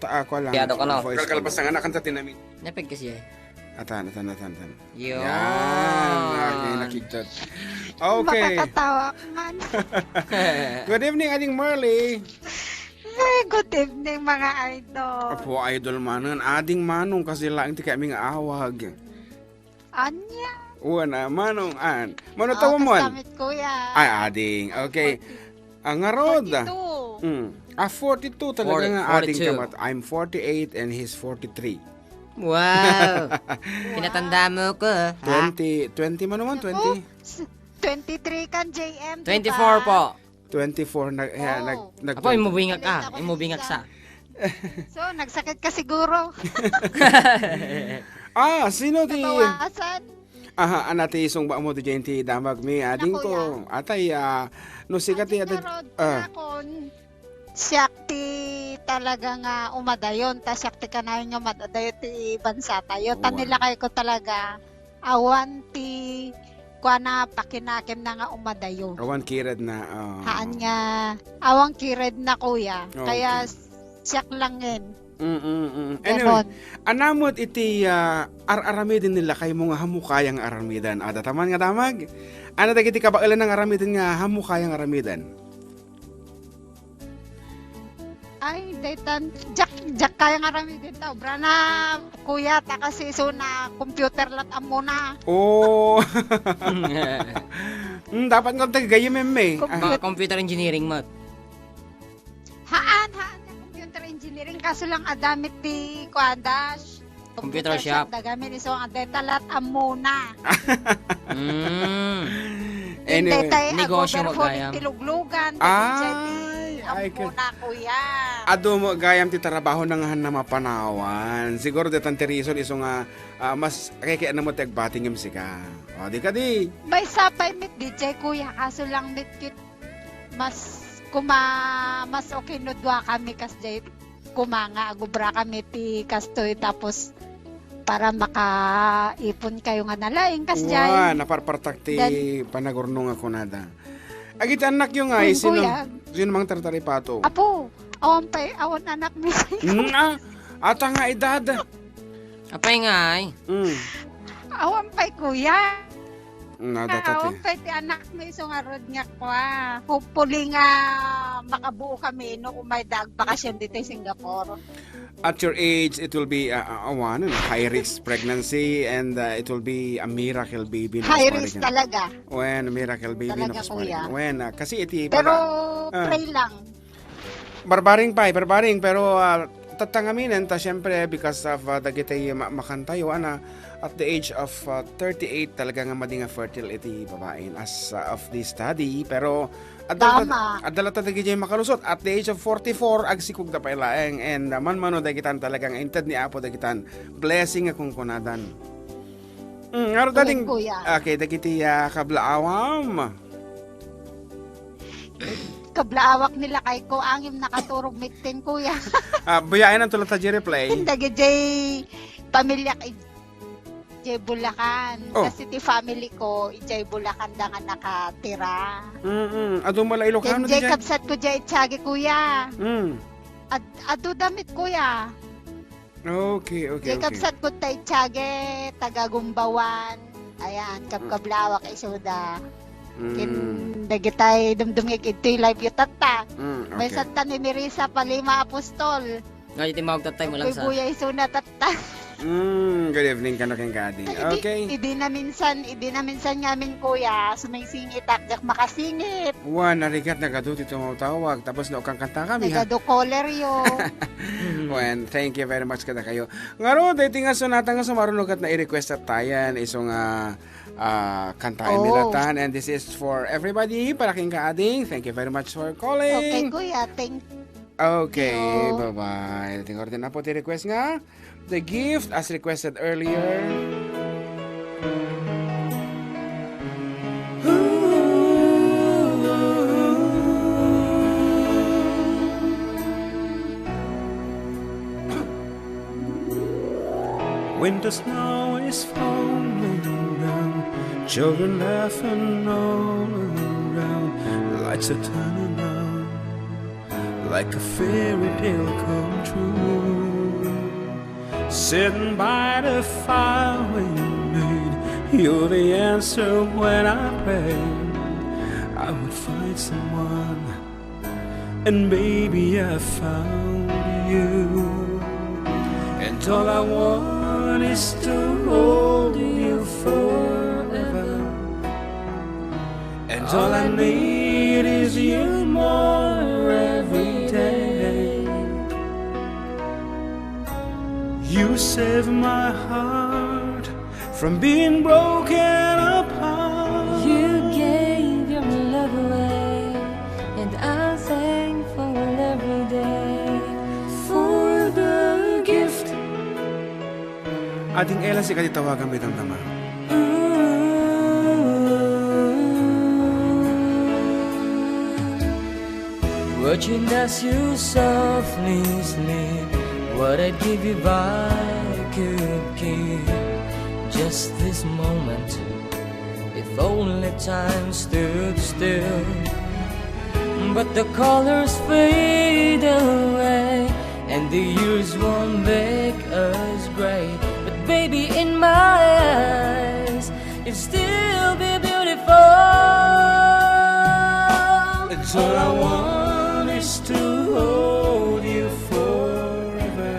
Ako lang. Yado ka na. Voice call pas nga nakanta tinami. Napig kasi eh. Atan. Yun. Yan. Okay, nakikita. Okay. Makakatawa ka man. Good evening, Ading Marley. Good evening mga idol. Apo, idol manon. Ading manong kasi lang ti kami nga awag. Anya? Una, manong an. Manong tawa mo. Kasamit kuya. Ay, ading. Okay. Ang ngarod. 42. 42 talaga nga ading 42. kamat. I'm 48 and he's 43. Wow. Pinatanda mo ko. 20 man naman, 20. 23 kan JM. 24 po. 24 Apo, imubingak ka. Imubingak sa. So, nagsakit ka siguro. Sino ti? Nabawasan. Aha, anati isong ba mo ti ti damag mi ading Naku, ko. Atay no sikat ti Ang sinarod nakon. Siyak ti talaga nga umadayon. Ta siyak ti kanayon nga madadayo ti bansa tayo. Ta Wow. nila kayo ko talaga awan ti kuha na pakinakim na nga umadayo. Awan kired na. Haan nga awang kired na kuya. Okay. Kaya siyak langin. Anyway, Ganon. anamot iti aramidin nila kay mga hamukayang aramidan. Ada taman nga damag. Ano dagiti kabailan ng aramidin nga hamukayang aramidan? Ay, daytan, jak kaya nga rami din ta. Obra na, kuya, ta kasi so na computer lat amo na. Oh. Dapat nga tagayim eme. Mga computer engineering mat. Haan na computer engineering. Kaso lang adamit ti kuandash. Computer shop. Dagamin iso ang data lat amo na. Anyway, negosyo magayam. Tiluglugan. Ay, Amo na, kuya. ado mo gayam ti trabaho na nga na mapanawan. Siguro detan ti reason iso nga mas kaya na mo ti agbating sika. O di ka di. May sapay mit DJ kuya. Kaso lang mit kit mas mas okay no dua kami kas jay kumanga agubra kami ti kastoy tapos para makaipon kayo nga nalaing kas jay. Wa naparpartak ti panagurnong ako nada. Agit anak yung ay Kuya. sino mang tartaripato. Apo, awan anak mo Ata nga edad. Apay nga ay. awan pa'y kuya. Nada Awan tati. pa'y ti anak mo iso nga rod nga kwa. Hopefully nga makabuo kami no umay dag bakasyon dito sa Singapore. At your age, it will be high risk pregnancy and it will be a miracle baby. na High pasparigan. risk talaga. When miracle baby Talaga, na pasparigan. kuya. When kasi iti Pero Ah. pray lang. barbaring pero tatangaminan ta syempre because of dagitay makantayo ana at the age of 38 talaga nga madinga fertile iti babaen as of this study pero Tama. adala ta dagiti makalusot at the age of 44 agsikog da pailaeng and manmano dagitan talagang inted ni apo dagitan blessing akong kunadan. Ngaro dating Kuya. okay dagiti kablaawam. Kablaawak nila kay ko angim nakaturog mitin kuya. Buyain ang tulad ta reply. Hindi jay pamilya kay Jay Bulacan. Oh. Kasi ti family ko, Jay Bulacan da nga nakatira. Ado mala Ilocano Jay di kapsat ko Jay Itsagi kuya. Mm. Ado damit kuya. Okay. Jay kapsat ko tay Itsagi, taga Gumbawan. Ayan, kabkablawak isuda. Kin dagitay dumdumig ito'y live yung tata. May Okay. Santa ni Nerissa palima apostol. Ngayon timawag tatay mo lang May sa... buya isuna tata. Good evening kano kang kading. Okay. Idi na minsan ngamin kuya, sumisingit jak makasingit. Wan, narigat nagaduti tumawag. Tapos na kang kanta kami ha. Nagado caller yo. Wan, thank you very much kada kayo. Ngaro, dating nga sunata nga sumarunugat na i-request at tayan. Isong kantain nila tan. And this is for everybody. Para king kaading. Thank you very much for calling. Okay kuya, thank Okay, you. bye-bye. Tingor din na po request nga. The gift as requested earlier. Winter snow is falling down, children laughing all around, lights are turning on, like a fairy tale come true. Sitting by the fire when you made, you're the answer when I pray. I would find someone, and baby I found you. And all I want is to hold you forever. And all I need is you more every day. You save my heart from being broken apart. You gave your love away, and I'm thankful every day for the gift. Ating Ella si katitawagan bitang tama. Watching as you softly sleep, what I'd give if I could keep just this moment, if only time stood still. But the colors fade away, and the years won't make us gray. But baby, in my eyes, you'll still be beautiful. It's all I want is to hold you forever.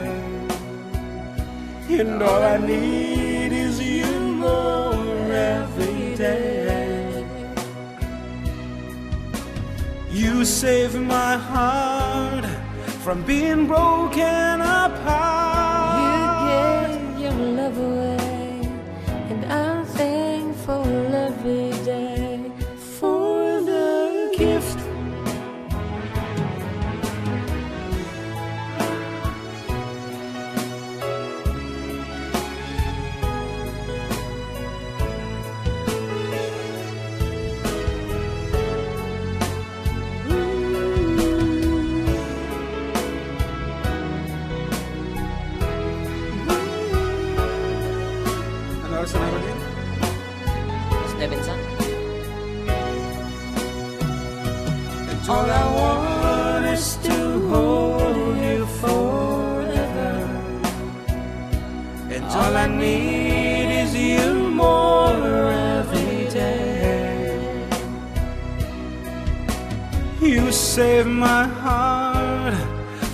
And all I need is you more every day. You save my heart from being broken apart. You gave your love away, and I'm thankful every day for the gift. Ano oras na naman yun? Stevenson? It's all I want is to hold you forever. And all I need is you more every day. You save my heart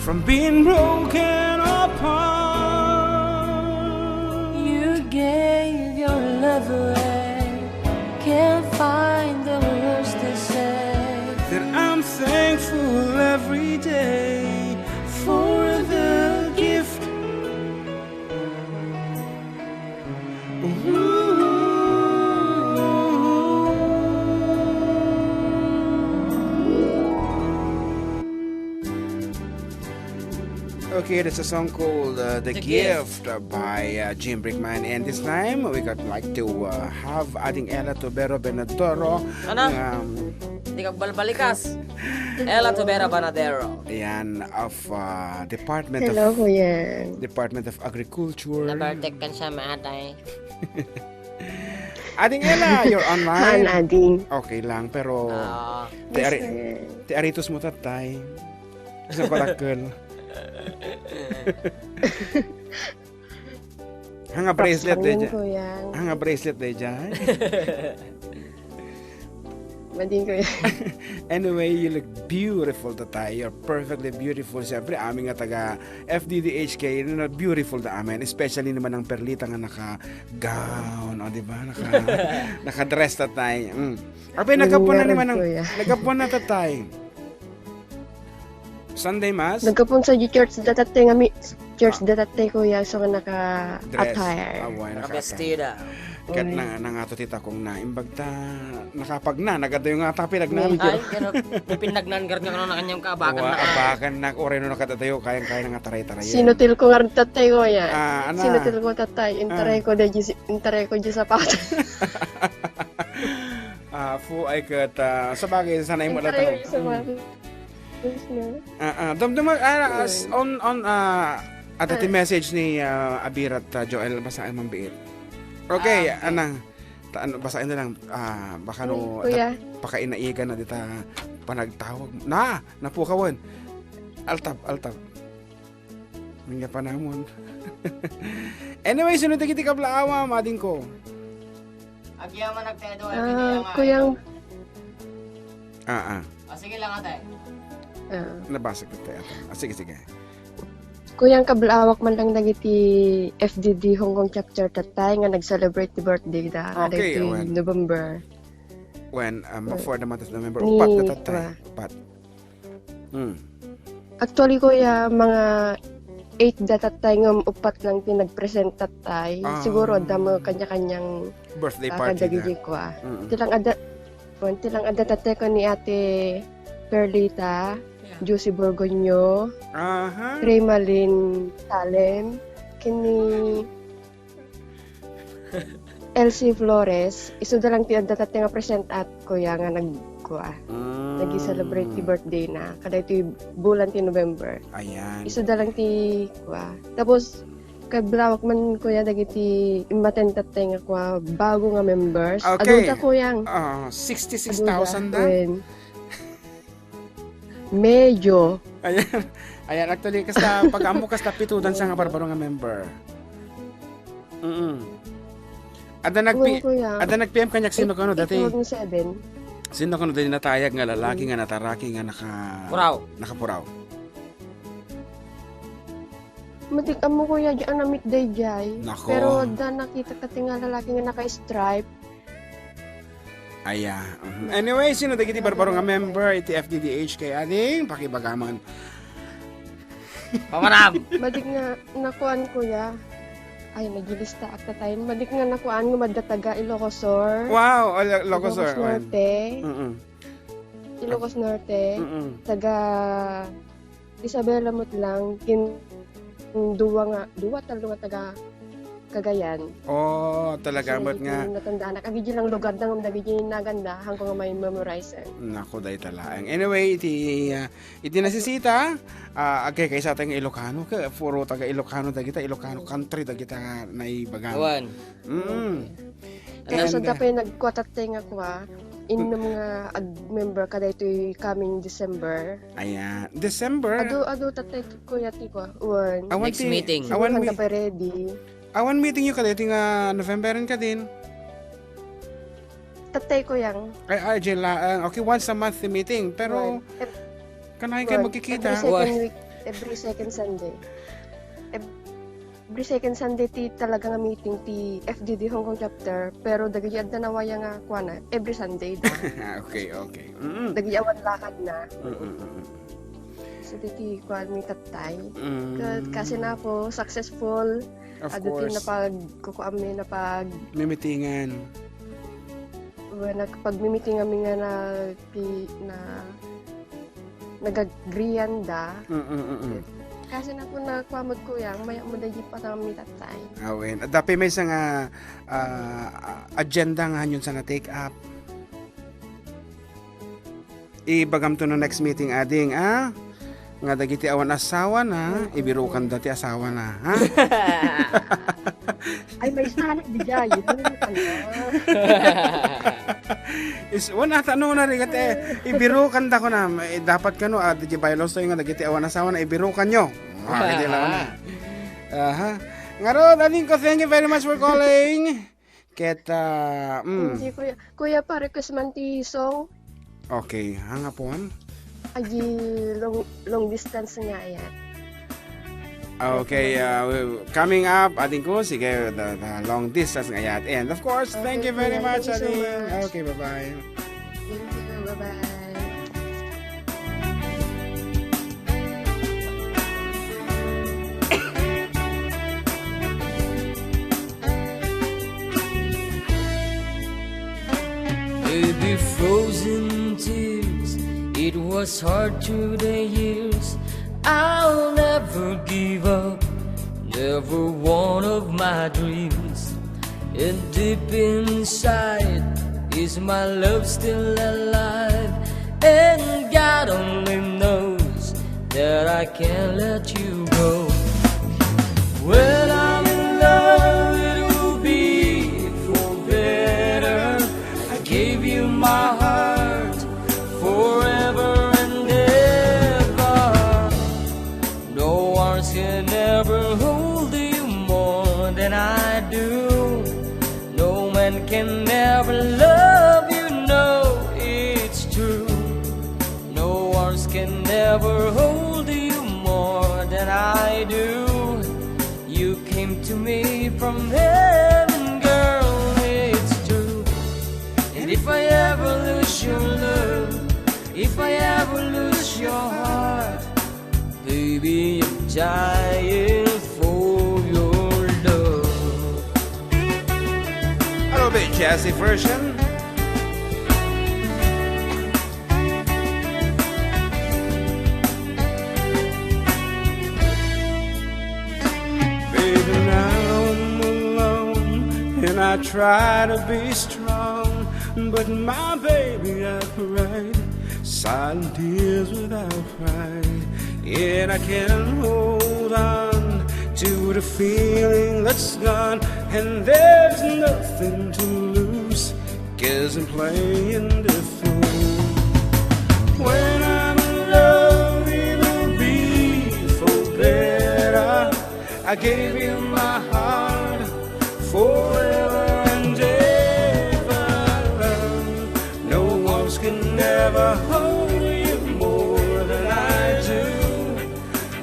from being broken apart. You gave your love away, can't find the words to say. That I'm thankful every day for the gift. Okay, that's a song called The Gift by Jim Brickman. And this time, we got like to have ating Ella Tubero Benadoro. Ano? Hindi ka balbalikas. Ella Tubera Banadero. Ayan, of Department Hello, of Kuya. Department of Agriculture. Nabartek kan siya maatay. Ating Ella, you're Han online. ading. Okay lang, pero Yes, ti aritos mo tatay. Sa parakkel. Hanga bracelet de Pasangin, dyan. Kuya. Hanga bracelet de dyan. Mading kuya. Anyway, you look beautiful tatay. You're perfectly beautiful. Siyempre, aming nga taga FDDHK, beautiful na amin. Especially naman ang Perlita nga naka-gown, o diba? Naka-dress tatay. Apay, nagkapon na naman nagkapon na tatay. Sunday mass? Nagkapon sa church datatay nga church datatay kuya. So nga naka-attire. Naka-bestida. Kat na nga to tita kong naimbag ta nakapag na nagado yung nga tapilag na Ay, kano pinagnan gar nga na kanyang kaabakan na. Abakan na oreno nakatatayo kayang nga taray-taray. Sinutil ko nga tatay kuya. Ana. Sinutil ko tatay. Intaray ko di sapato. Fu ay kat sa bagay sanay mo lang Intaray ko sa sapato. On atati message ni Abirat Joel basahin man biit. Okay, anang basahin na lang baka no pakainaigan na dita panagtawag na napukawan. Altab. Minga pa namon. Anyway, sunod na kiti kablaawa mading ko. Agya man nagtedo Kuyang sige lang ate. Nabasa ko tayo. Sige. Kuyang kablawak man lang dagiti FDD Hong Kong chapter tatay nga nag-celebrate the birthday da Okay, in November. When for the month of November Ni- upat na tatay. Upat. Actually kuya mga 8 da tatay nga upat lang tinag-present tatay. Siguro damo kanya-kanyang Birthday party kakadagiti ko. Tilang ada tatay ko ni Ate Perlita, Josie Borgonyo, Raymalin Salem, kini Elsie Flores. Iso da lang ti adda tatay nga present at kuya nga nag-celebrate ti birthday na. Kada iti bulan ti November. Ayan. Iso da lang ti kuya. Tapos kay Blawak man kuya dagiti imbaten tatay nga kuya bago nga members. Okay. Adunta kuyang 66,000 na. Medyo. Ayan, actually kasi pag-amo kas tapitudan sa nga barbaro nga member. Ada nag-PM kanyak sino kano dati? 2007. Sino kano dati natayag nga lalaki nga nataraki nga nakapuraw. Matik amo kuya di ang namit day jay. Nako. Pero da nakita ka nga lalaki nga naka-stripe. Anyway, sino dagiti barbaro nga member iti FDDH kay ading pakibagaman. Pamarab. Madik nga nakuan kuya. Ay, nagilista akta tayo. Madik nga nakuan nga madataga Ilocosor. Wow, Ilocosor. Ilocos Norte. Ilocos Norte. Taga Isabela Mutlang. Duwa talo nga taga Cagayan. Talaga So, ba't nga natandaan na kagiji lang lugar nang dagiji naganda hanggang may memorizer. nako day talaang. Anyway, iti nasisita agkay sa tayong Ilocano ka puro taga Ilocano dagita Ilocano country dagita naibagan. Kaya sa dapay nagkwatatay nga kwa inom nga member kada ito'y coming December. Ayan. December? Ado tatay kuya ti kwa. Next meeting. Awan ka pa ready. Awan meeting yung kadeti nga Novemberan ka din. Tatay ko yang. Ay, okay, once a month meeting. Pero, kanahin kayo magkikita. Every second Sunday. Every second Sunday ti talaga nga meeting ti FDD Hong Kong chapter. Pero dagayad na nawaya nga kuana. Every Sunday da. Okay. Dagayawan lakad na. So, ti kuan mi tatay. Kasi na po, successful. Of Ado course. kukuami na pag Mimitingan. Pag-meeting kami nga nag-agreean da. Kasi na po nakwamod ko yan, maya mo dahi pa kami tatay. Awin. Dapat may isang agenda nga yun sa na-take up. Ibagam to no next meeting ading, nga dagiti awan asawa na, ibirukan dati asawa na, ha? Ay, may salat di dyan. Wala tanong na rin ibirukan da ko na dapat kano di bylaws to yung dagiti awan asawa na ibirukan nyo. Kiti lang na. Ngaro, daling ko, thank you very much for calling. Kita Kuya pare kas man ti song Okay, hangapon? Agi long distance nga yan. Okay, coming up, ating ko, sige, the long distance ngayat. And of course, thank you very much, thank you so Ading. much. Okay, bye-bye. Thank you. Bye-bye. Baby, frozen tears, it was hard through the years. I'll never give up, never one of my dreams. And deep inside, is my love still alive? And God only knows that I can't let you go. When I'm in love, it'll be for better. I gave you my heart forever and ever. No arms can ever hold you more than I do. No man can ever love you, no, it's true. No arms can ever hold you more than I do. You came to me from heaven, girl, it's true. And if I ever lose your love, if I ever lose your heart, baby, I'm dying for your love. A little bit jazzy version. Baby, now I'm alone, and I try to be strong, but my baby, I cried silent tears without pride, and I can't hold on to the feeling that's gone, and there's nothing to lose, 'cause I'm playing the fool. When I'm in love, it'll be for better. I gave you my heart forever and ever. No walls can ever hold you more than I do.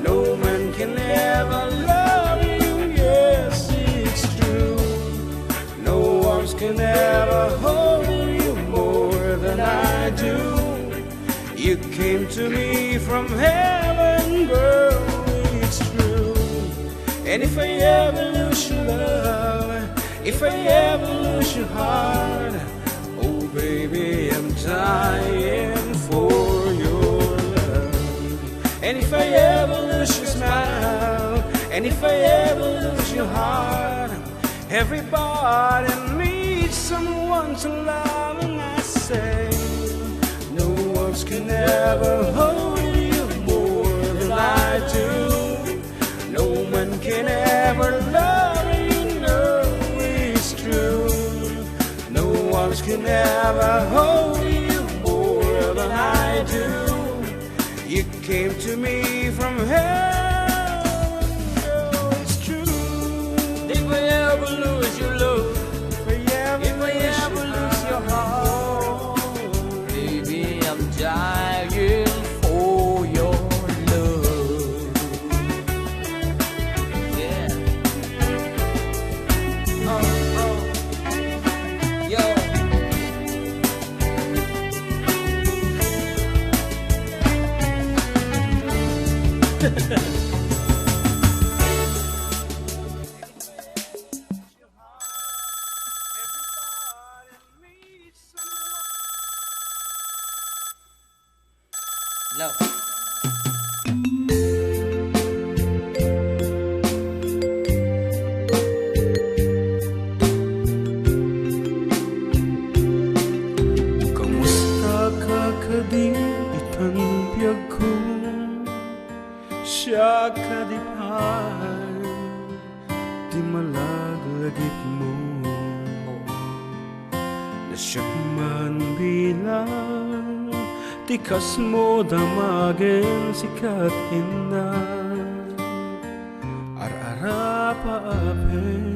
No man can ever love you, yes, it's true. No arms can ever hold you more than I do. You came to me from heaven, girl, it's true. And if I ever lose your love, if I ever lose your heart, oh baby, I'm dying for your love. And if I ever lose your smile, and if I ever lose your heart, everybody needs someone to love, and I say, no words can ever hold you more than I do. No man can ever love you, no, it's true. No arms can ever hold you more than I do. You came to me from heaven, girl, it's true. If I ever lose your love, If I ever lose your heart, baby, I'm dying for your love. Yeah. Yo. No. Kamusta ka kaditan piyag ko? Siya kadipan, di malaglagip mo. Nasyak man bilang, tikas mo damagin sikat ina. Ar-ara paapin.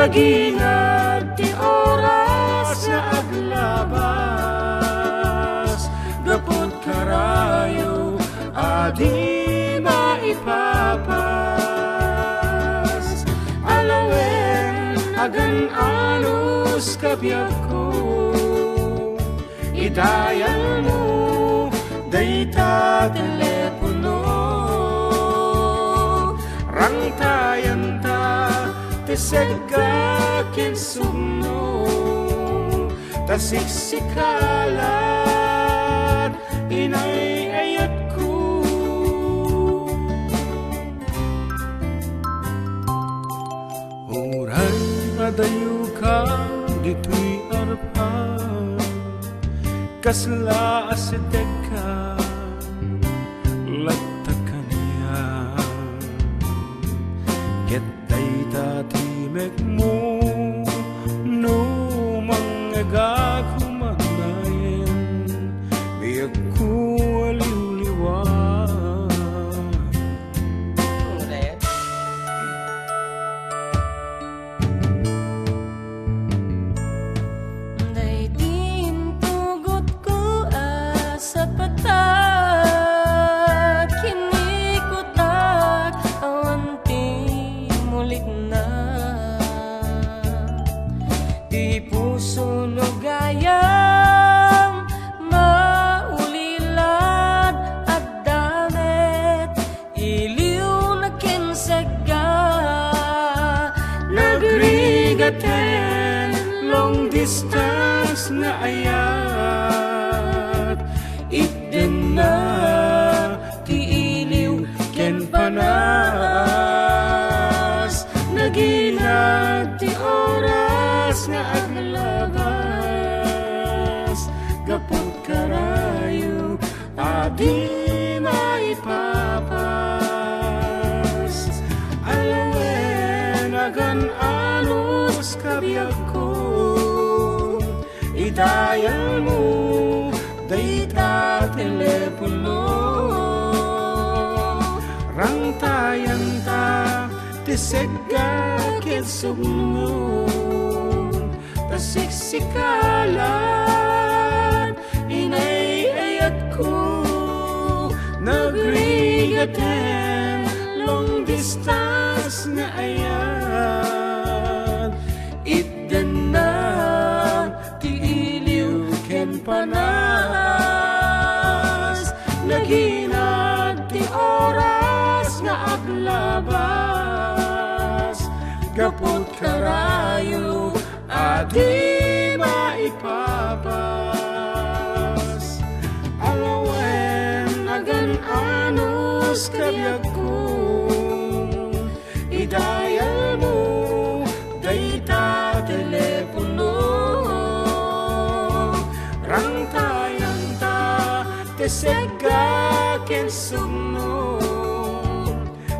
naginag ti oras nga aglabas, gapot karayo adi maipapas. Alawen agan anus kabiyak ko, idayan mo dayta telepono. Rangtayan ta tisega kinsumno, tasiksikalan inay ayat ko. Uray madayo ka dito'y arpan, kasla asideg ka lagtakan niya. Get dayta timek mo no mangaga kumanayin, biyag ko aliw-liwan. Daydim tugot ko sa pata, kinikutak awan ti mulik na. Di puso lugayam maulilad at damit, iliw na kinsaga nagrigaten long distance na ayat. Iden na ti iliw ken panas, naginag ti oras nga aglabas, gapot karayo adi maipapas. Alawen agan anus kabiyak ko, idayan mo dayta telepono. Rangtayan ta tisega kinsumno, tasiksikalan inay ayat ko. Nagrigaten long distance nga ayat. Iden na ti iliw ken panas, naginag ti oras nga aglabas, gapot karayo adi maipapas. Alawen agan anus kabiyak ko, idayal mo dayta telepono. Rangtayan ta tisega kinsumno,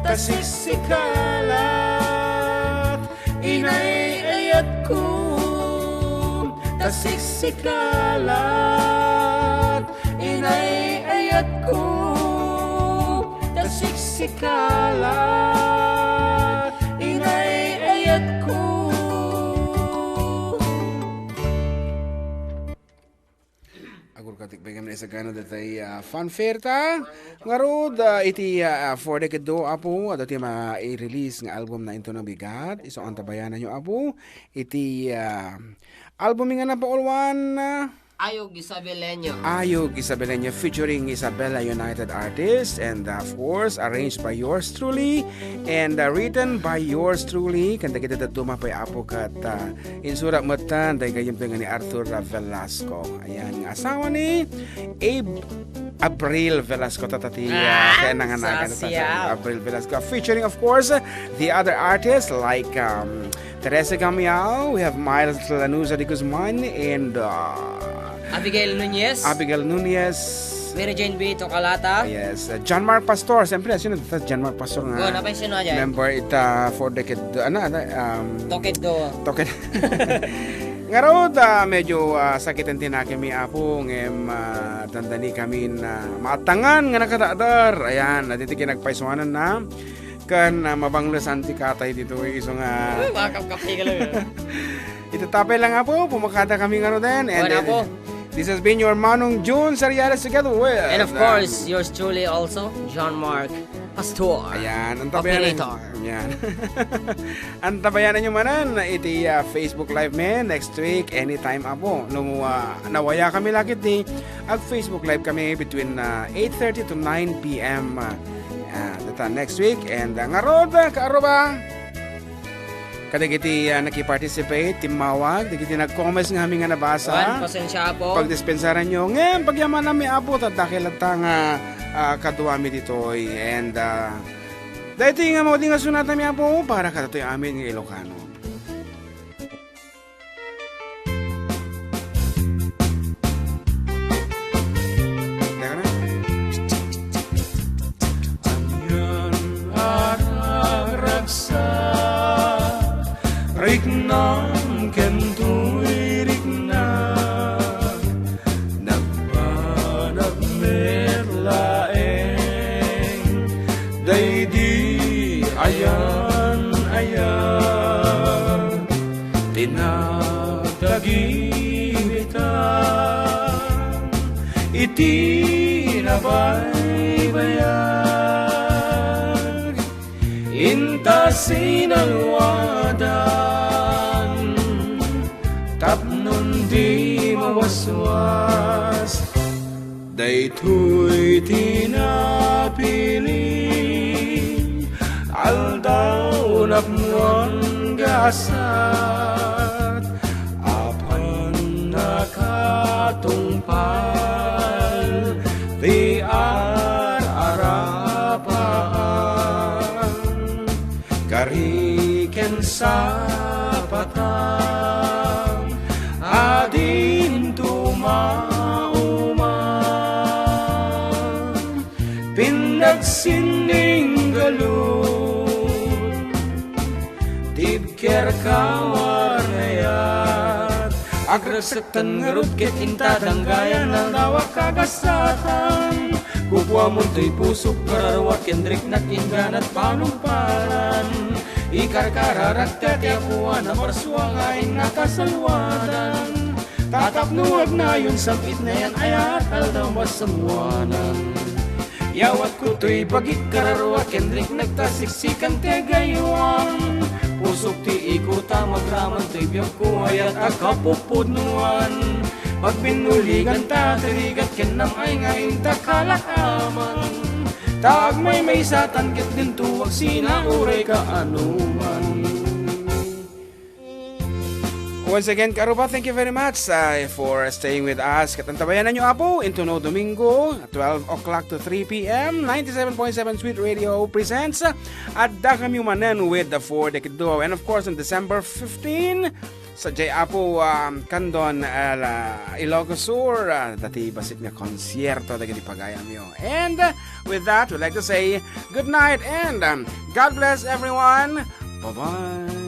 tasisikalat inay ayat ko. Tasiksikalat inay ayat ko. Tasiksikalat inay ayat ko. Agur katik bagam na isa gana datay fanfare ta. Ngarod iti for the kedo apo dati ma-release nga album na into na bigat. Iso ang tabayanan nyo apo. Iti album nga na pa ulwan. Ayog Isabeleño. Ayog Isabeleño featuring Isabela United Artists, and of course arranged by yours truly and written by yours truly. Kanta kita tatuma pa'y apo kat insura matan dahil kayong ni Arthur Velasco. Ayan, asawa ni Abril Velasco tatati kaya nanganakan Abril Velasco, featuring of course the other artists like Teresa Gamiao, we have Miles Lanuza de Guzman, and Abigail Nunez, Mary Jane B. Tocalata. Yes, John Mark Pastor. Siyempre, sino ito? John Mark Pastor nga. Napay sino dyan? Member ita for decade, Tokedo. Nga raw, medyo sakitan din na kami apo ngem tandani kami na maatangan nga nakatadar. Ayan, natiti kinagpaisuanan na kan mabanglasan ti katay dito iso nga Makakapkapi ka lang. itatapay lang nga po pumakata kami nga din Wala po. this has been your Manong June Sariales together with And of course, yours truly also, John Mark Pastor. ayan ang tabayanan Operator. ayan ang tabayanan nyo manan iti Facebook Live men next week anytime apo nung nawaya kami lakit ni ag Facebook Live kami between 8:30 to 9 p.m. Data next week and nga rod kaaroba kadagiti nakiparticipate timawag dagiti nag-comments nga kami nga nabasa Juan, pasensya po. pagdispensaran nyo ngayon pagyaman namin apo tatakilata nga kaduami ditoy and dahil nga mo di nga sunat namin apo para katatoy amin ng Ilocano. Teka na. Anyan aragsa Riknang kentuy riknang Nagpanag merlaeng Daydi ayan ayan Tinagdagibitan Iti nabaybayan Intasin ang wadan Tapnon di mawaswas Daytoy tinapiling Aldaw napnon gasat Apan nakatungpal Di arapaan Kariken sa patang Adin tumauman Pinagsining galon Tibker kawarayat Agrasaktan ngarod ket intadanggayan Ang dawak kagasatan Kupwa mo to'y pusok kararwat Kendrik na kingan at panumparan Ikarkararat katiapuan na marswangain na kasalwanan Tatapnuwag na yun sapit na yan ayat aldaw masamuanan Yawat ko to'y pagikkararwat Kendrik nagtasiksikan tegayuan Pusok ti ikuta magraman to'y biyag ko ayat akapupudnuan Pag binuligan ta tirigat kenam ay ngayon takalakaman Tag may satan ket din tuwag sinauray ka anuman. Once again, Karupa, thank you very much for staying with us. Katantabayanan nyo apo, into no Domingo, 12 o'clock to 3 p.m. 97.7 Sweet Radio presents at Dakam Yumanan with the 4 Decade Duo. And of course, on December 15, sa Jay Apo Kandon Ilocos Sur dati basit nga konsierto dagiti pagayam yo. And with that, we'd like to say good night and God bless everyone. Bye-bye.